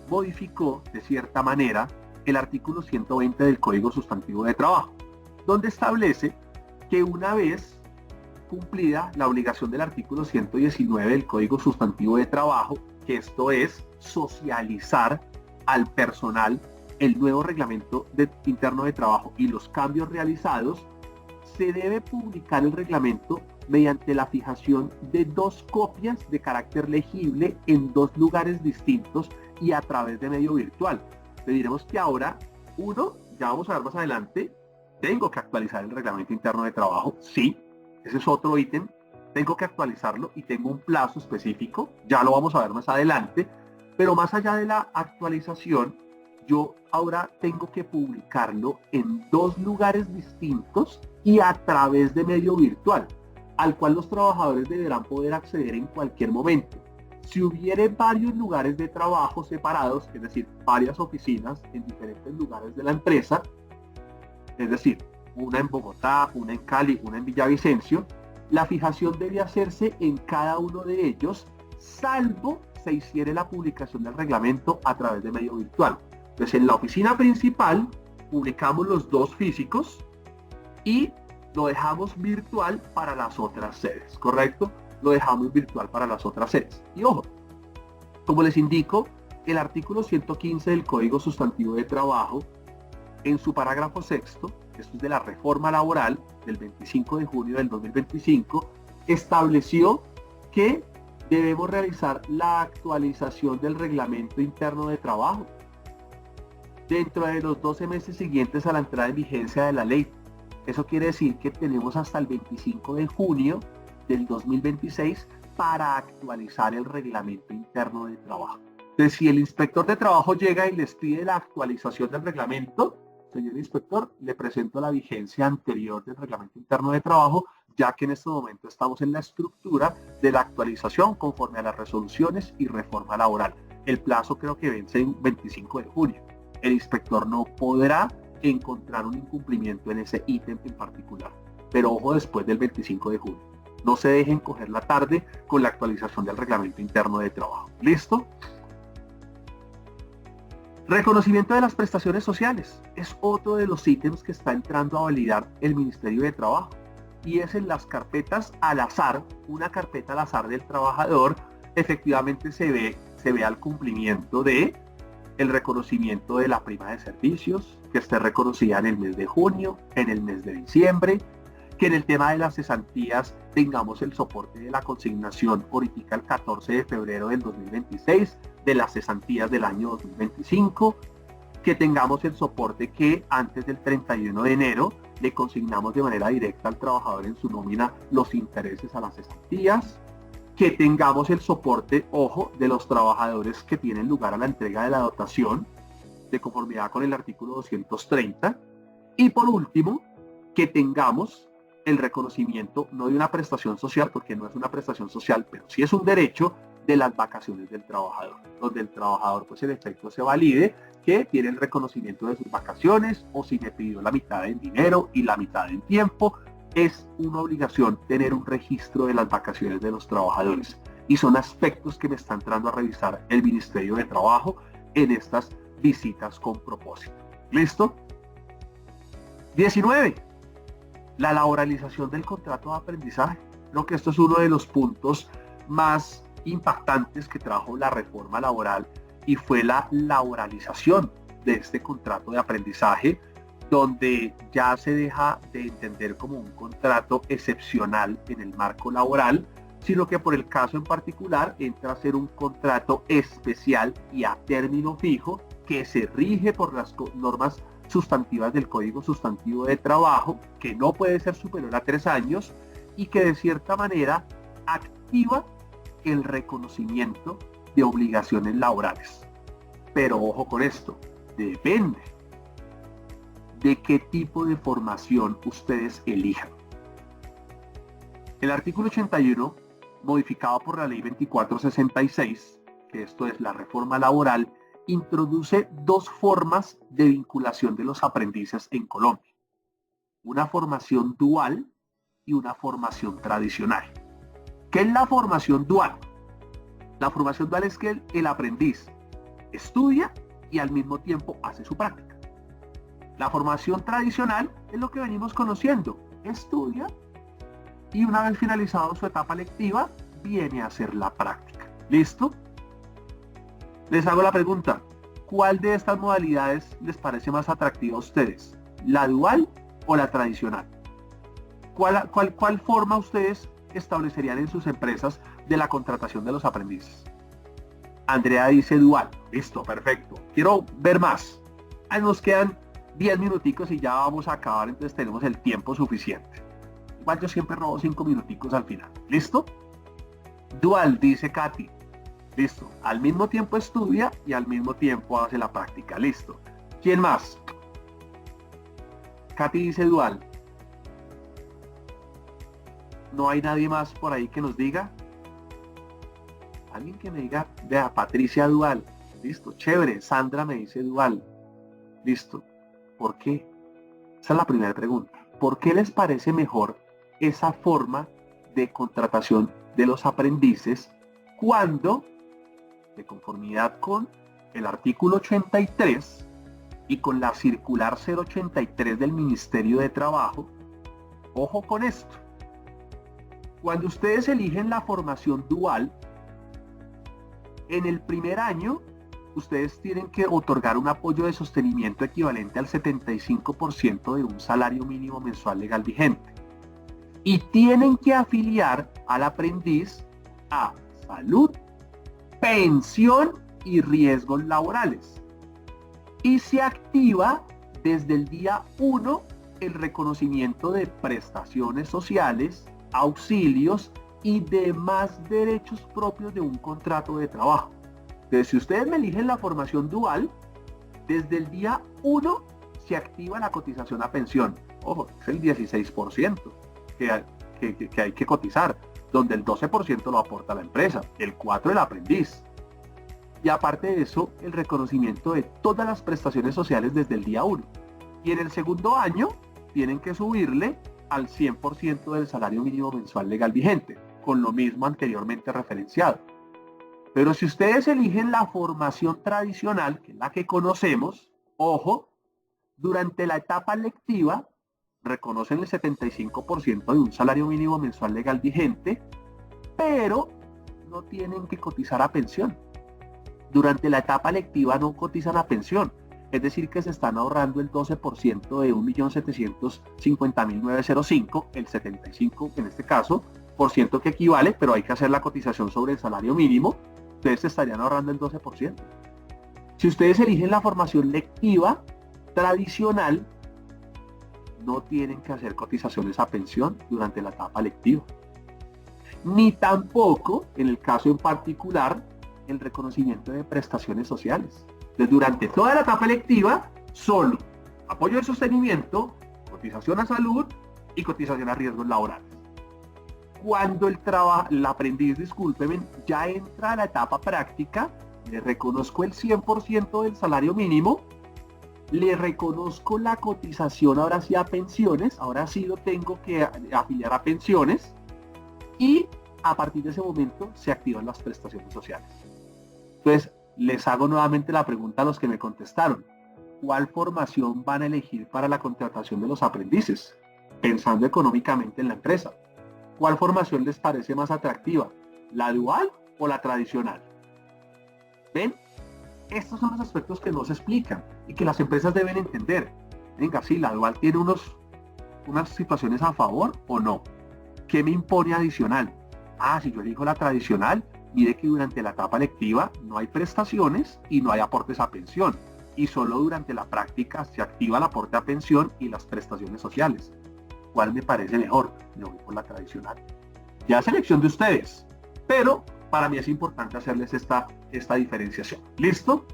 modificó de cierta manera el artículo 120 del Código Sustantivo de Trabajo, donde establece que una vez cumplida la obligación del artículo 119 del Código Sustantivo de Trabajo, que esto es socializar al personal el nuevo reglamento interno de trabajo y los cambios realizados, se debe publicar el reglamento mediante la fijación de 2 copias de carácter legible en 2 lugares distintos y a través de medio virtual. Le diremos que ahora, ya vamos a ver más adelante, tengo que actualizar el reglamento interno de trabajo, sí, ese es otro ítem, tengo que actualizarlo y tengo un plazo específico, ya lo vamos a ver más adelante, pero más allá de la actualización, yo ahora tengo que publicarlo en 2 lugares distintos y a través de medio virtual, al cual los trabajadores deberán poder acceder en cualquier momento. Si hubiere varios lugares de trabajo separados, es decir, varias oficinas en diferentes lugares de la empresa, es decir, una en Bogotá, una en Cali, una en Villavicencio, la fijación debe hacerse en cada uno de ellos, salvo se hiciere la publicación del reglamento a través de medio virtual. Entonces, en la oficina principal publicamos los 2 físicos y lo dejamos virtual para las otras sedes, ¿correcto? Lo dejamos virtual para las otras sedes. Y ojo, como les indico, el artículo 115 del Código Sustantivo de Trabajo, en su parágrafo sexto, esto es de la reforma laboral del 25 de junio del 2025, estableció que debemos realizar la actualización del reglamento interno de trabajo dentro de los 12 meses siguientes a la entrada en vigencia de la ley. Eso quiere decir que tenemos hasta el 25 de junio del 2026 para actualizar el reglamento interno de trabajo. Entonces, si el inspector de trabajo llega y les pide la actualización del reglamento, señor inspector, le presento la vigencia anterior del reglamento interno de trabajo, ya que en este momento estamos en la estructura de la actualización conforme a las resoluciones y reforma laboral. El plazo creo que vence el 25 de junio. El inspector no podrá encontrar un incumplimiento en ese ítem en particular. Pero ojo, después del 25 de junio. No se dejen coger la tarde con la actualización del reglamento interno de trabajo. ¿Listo? Reconocimiento de las prestaciones sociales. Es otro de los ítems que está entrando a validar el Ministerio de Trabajo. Y es en las carpetas al azar, una carpeta al azar del trabajador, efectivamente se ve al cumplimiento de el reconocimiento de la prima de servicios, que esté reconocida en el mes de junio, en el mes de diciembre, que en el tema de las cesantías tengamos el soporte de la consignación ahorita el 14 de febrero del 2026, de las cesantías del año 2025, que tengamos el soporte que antes del 31 de enero le consignamos de manera directa al trabajador en su nómina los intereses a las cesantías, que tengamos el soporte, ojo, de los trabajadores que tienen lugar a la entrega de la dotación, de conformidad con el artículo 230, y por último, que tengamos el reconocimiento, no de una prestación social, porque no es una prestación social, pero sí es un derecho, de las vacaciones del trabajador, donde el trabajador, pues en efecto, se valide que tiene el reconocimiento de sus vacaciones, o si me pidió la mitad en dinero y la mitad en tiempo. Es una obligación tener un registro de las vacaciones de los trabajadores, y son aspectos que me está entrando a revisar el Ministerio de Trabajo en estas visitas con propósito. ¿Listo? 19. La laboralización del contrato de aprendizaje. Creo que esto es uno de los puntos más impactantes que trajo la reforma laboral, y fue la laboralización de este contrato de aprendizaje, donde ya se deja de entender como un contrato excepcional en el marco laboral, sino que por el caso en particular entra a ser un contrato especial y a término fijo que se rige por las normas sustantivas del Código Sustantivo de Trabajo, que no puede ser superior a 3 años y que de cierta manera activa el reconocimiento de obligaciones laborales. Pero ojo con esto, depende de qué tipo de formación ustedes elijan. El artículo 81, modificado por la ley 2466, que esto es la reforma laboral, introduce dos formas de vinculación de los aprendices en Colombia: una formación dual y una formación tradicional. ¿Qué es la formación dual? La formación dual es que el aprendiz estudia y al mismo tiempo hace su práctica. La formación tradicional es lo que venimos conociendo: estudia y una vez finalizado su etapa lectiva viene a hacer la práctica. ¿Listo? Les hago la pregunta: ¿cuál de estas modalidades les parece más atractiva a ustedes? ¿La dual o la tradicional? ¿Cuál forma ustedes establecerían en sus empresas de la contratación de los aprendices? Andrea dice dual. Listo, perfecto. Quiero ver más. Ahí nos quedan 10 minuticos y ya vamos a acabar, entonces tenemos el tiempo suficiente. Igual yo siempre robo 5 minuticos al final. ¿Listo? Dual, dice Katy. Listo. Al mismo tiempo estudia y al mismo tiempo hace la práctica. Listo. ¿Quién más? Katy dice dual. ¿No hay nadie más por ahí que nos diga? Alguien que me diga, vea, Patricia dual. Listo, chévere. Sandra me dice dual. Listo. ¿Por qué? Esa es la primera pregunta. ¿Por qué les parece mejor esa forma de contratación de los aprendices cuando, de conformidad con el artículo 83 y con la circular 083 del Ministerio de Trabajo, Ojo con esto. Cuando ustedes eligen la formación dual, en el primer año, ustedes tienen que otorgar un apoyo de sostenimiento equivalente al 75% de un salario mínimo mensual legal vigente. Y tienen que afiliar al aprendiz a salud, pensión y riesgos laborales. Y se activa desde el día 1 el reconocimiento de prestaciones sociales, auxilios y demás derechos propios de un contrato de trabajo. Entonces, si ustedes me eligen la formación dual, desde el día 1 se activa la cotización a pensión. Ojo, es el 16% que hay que cotizar, donde el 12% lo aporta la empresa, el 4% el aprendiz. Y aparte de eso, el reconocimiento de todas las prestaciones sociales desde el día 1. Y en el segundo año, tienen que subirle al 100% del salario mínimo mensual legal vigente, con lo mismo anteriormente referenciado. Pero si ustedes eligen la formación tradicional, que es la que conocemos, ojo, durante la etapa lectiva, reconocen el 75% de un salario mínimo mensual legal vigente, pero no tienen que cotizar a pensión. Durante la etapa lectiva no cotizan a pensión, es decir que se están ahorrando el 12% de 1.750.905, el 75% en este caso, por ciento que equivale, pero hay que hacer la cotización sobre el salario mínimo, ustedes se estarían ahorrando el 12%. Si ustedes eligen la formación lectiva tradicional, no tienen que hacer cotizaciones a pensión durante la etapa lectiva. Ni tampoco, en el caso en particular, el reconocimiento de prestaciones sociales. Entonces, durante toda la etapa lectiva, solo apoyo de sostenimiento, cotización a salud y cotización a riesgos laborales. Cuando el aprendiz, discúlpeme, ya entra a la etapa práctica, le reconozco el 100% del salario mínimo, le reconozco la cotización ahora sí a pensiones, ahora sí lo tengo que afiliar a pensiones, y a partir de ese momento se activan las prestaciones sociales. Entonces, les hago nuevamente la pregunta a los que me contestaron. ¿Cuál formación van a elegir para la contratación de los aprendices? Pensando económicamente en la empresa. ¿Cuál formación les parece más atractiva? ¿La dual o la tradicional? ¿Ven? Estos son los aspectos que no se explican y que las empresas deben entender. Venga, sí, la dual tiene unas situaciones a favor o no. ¿Qué me impone adicional? Si yo elijo la tradicional, mire que durante la etapa lectiva no hay prestaciones y no hay aportes a pensión. Y solo durante la práctica se activa el aporte a pensión y las prestaciones sociales. ¿Cuál me parece mejor? Me voy por la tradicional. Ya es elección de ustedes, pero para mí es importante hacerles esta diferenciación. ¿Listo?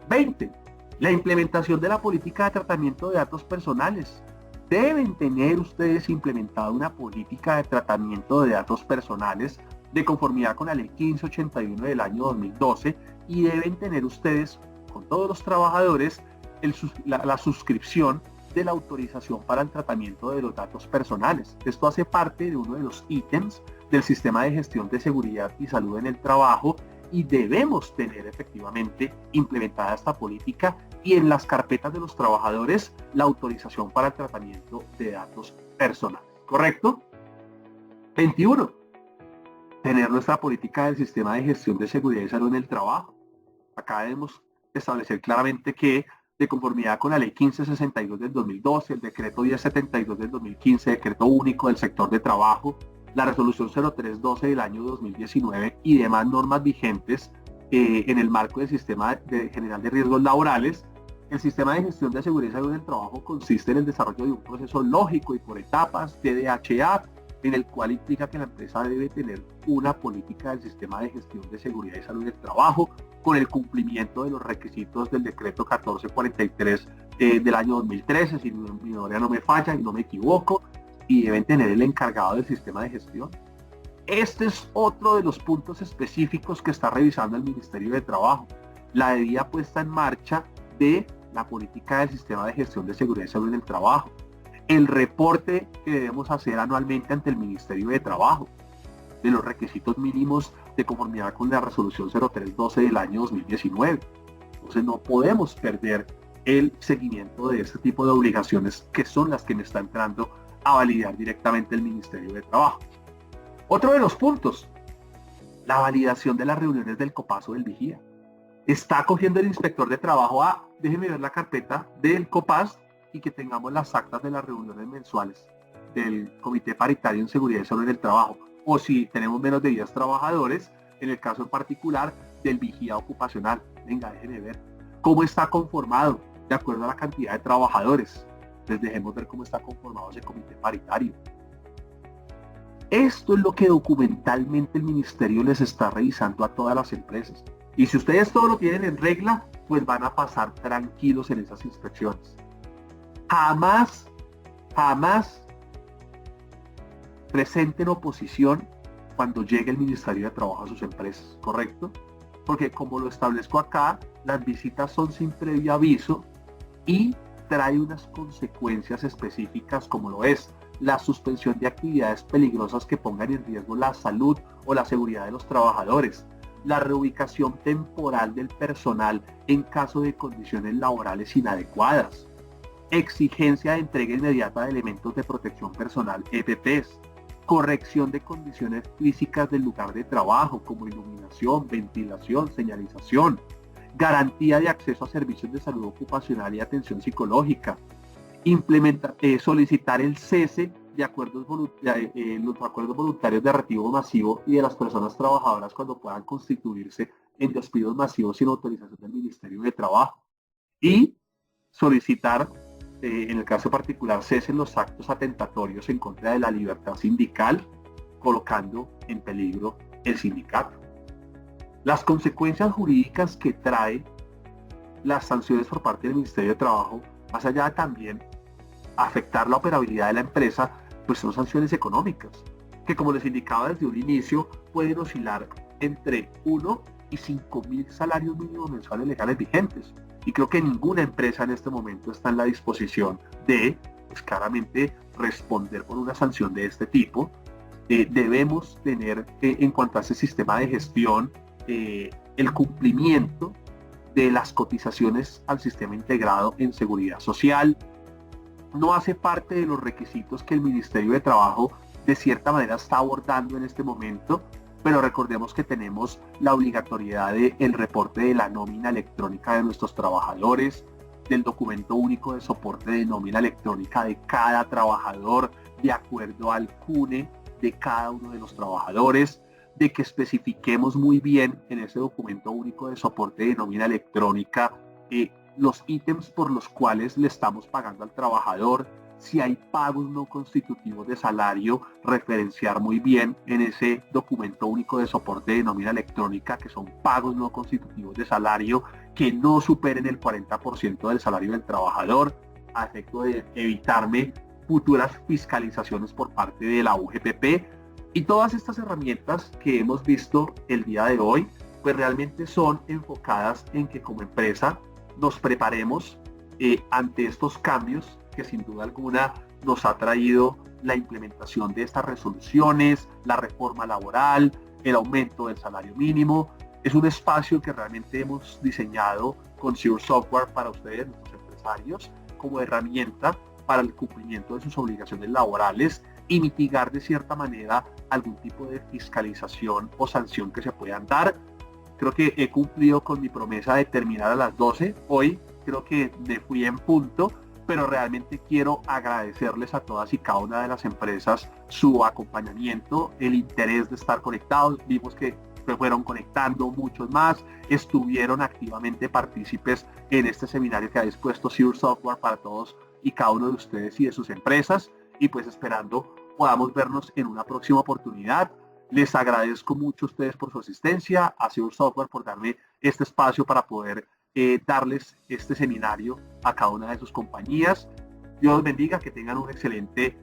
20. La implementación de la política de tratamiento de datos personales. Deben tener ustedes implementada una política de tratamiento de datos personales de conformidad con la ley 1581 del año 2012 y deben tener ustedes, con todos los trabajadores, la suscripción de la autorización para el tratamiento de los datos personales. Esto hace parte de uno de los ítems del sistema de gestión de seguridad y salud en el trabajo y debemos tener efectivamente implementada esta política y en las carpetas de los trabajadores la autorización para el tratamiento de datos personales. ¿Correcto? 21. Tener nuestra política del sistema de gestión de seguridad y salud en el trabajo. Acá debemos establecer claramente que de conformidad con la ley 1562 del 2012, el decreto 1072 del 2015, decreto único del sector de trabajo, la resolución 0312 del año 2019 y demás normas vigentes en el marco del sistema general de riesgos laborales, el sistema de gestión de seguridad y salud en el trabajo consiste en el desarrollo de un proceso lógico y por etapas, TDHA, en el cual implica que la empresa debe tener una política del sistema de gestión de seguridad y salud del trabajo con el cumplimiento de los requisitos del decreto 1443 del año 2013, si mi memoria no me falla y no me equivoco, y deben tener el encargado del sistema de gestión. Este es otro de los puntos específicos que está revisando el Ministerio de Trabajo, la debida puesta en marcha de la política del sistema de gestión de seguridad y salud en el trabajo, el reporte que debemos hacer anualmente ante el Ministerio de Trabajo, de los requisitos mínimos de conformidad con la resolución 0312 del año 2019. Entonces no podemos perder el seguimiento de este tipo de obligaciones que son las que me está entrando a validar directamente el Ministerio de Trabajo. Otro de los puntos, la validación de las reuniones del COPAS o del vigía. Está cogiendo el inspector de trabajo déjeme ver la carpeta del COPAS y que tengamos las actas de las reuniones mensuales del Comité Paritario en Seguridad y Salud en el Trabajo. O si tenemos menos de 10 trabajadores, en el caso en particular del vigía ocupacional. Venga, déjenme ver cómo está conformado de acuerdo a la cantidad de trabajadores. Entonces dejemos ver cómo está conformado ese comité paritario. Esto es lo que documentalmente el ministerio les está revisando a todas las empresas. Y si ustedes todo lo tienen en regla, pues van a pasar tranquilos en esas inspecciones. Jamás presenten oposición cuando llegue el Ministerio de Trabajo a sus empresas, ¿correcto? Porque como lo establezco acá, las visitas son sin previo aviso y trae unas consecuencias específicas como lo es la suspensión de actividades peligrosas que pongan en riesgo la salud o la seguridad de los trabajadores, la reubicación temporal del personal en caso de condiciones laborales inadecuadas, exigencia de entrega inmediata de elementos de protección personal EPPs, corrección de condiciones físicas del lugar de trabajo como iluminación, ventilación, señalización, garantía de acceso a servicios de salud ocupacional y atención psicológica, solicitar el cese de los acuerdos voluntarios de retiro masivo y de las personas trabajadoras cuando puedan constituirse en despidos masivos sin autorización del Ministerio de Trabajo y solicitar, en el caso particular, cesen los actos atentatorios en contra de la libertad sindical, colocando en peligro el sindicato. Las consecuencias jurídicas que trae las sanciones por parte del Ministerio de Trabajo, más allá de también afectar la operabilidad de la empresa, pues son sanciones económicas, que como les indicaba desde un inicio, pueden oscilar entre 1 y 5.000 salarios mínimos mensuales legales vigentes. Y creo que ninguna empresa en este momento está en la disposición de, pues claramente, responder con una sanción de este tipo. Debemos tener, en cuanto a ese sistema de gestión, el cumplimiento de las cotizaciones al sistema integrado en seguridad social. No hace parte de los requisitos que el Ministerio de Trabajo de cierta manera está abordando en este momento, pero recordemos que tenemos la obligatoriedad del reporte de la nómina electrónica de nuestros trabajadores, del documento único de soporte de nómina electrónica de cada trabajador, de acuerdo al CUNE de cada uno de los trabajadores, de que especifiquemos muy bien en ese documento único de soporte de nómina electrónica los ítems por los cuales le estamos pagando al trabajador, si hay pagos no constitutivos de salario, referenciar muy bien en ese documento único de soporte de nómina electrónica que son pagos no constitutivos de salario que no superen el 40% del salario del trabajador, a efecto de evitarme futuras fiscalizaciones por parte de la UGPP. Y todas estas herramientas que hemos visto el día de hoy, pues realmente son enfocadas en que como empresa nos preparemos ante estos cambios que sin duda alguna nos ha traído la implementación de estas resoluciones, la reforma laboral, el aumento del salario mínimo. Es un espacio que realmente hemos diseñado con Secure Software para ustedes, nuestros empresarios, como herramienta para el cumplimiento de sus obligaciones laborales y mitigar de cierta manera algún tipo de fiscalización o sanción que se puedan dar. Creo que he cumplido con mi promesa de terminar a las 12. Hoy creo que me fui en punto, pero realmente quiero agradecerles a todas y cada una de las empresas su acompañamiento, el interés de estar conectados. Vimos que se fueron conectando muchos más, estuvieron activamente partícipes en este seminario que ha dispuesto Secure Software para todos y cada uno de ustedes y de sus empresas, y pues esperando podamos vernos en una próxima oportunidad. Les agradezco mucho a ustedes por su asistencia, a Secure Software por darme este espacio para poder darles este seminario a cada una de sus compañías. Dios bendiga, que tengan un excelente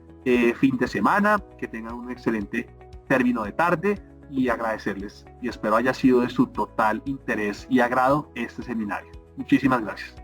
fin de semana, que tengan un excelente término de tarde, y agradecerles, y espero haya sido de su total interés y agrado este seminario. Muchísimas gracias.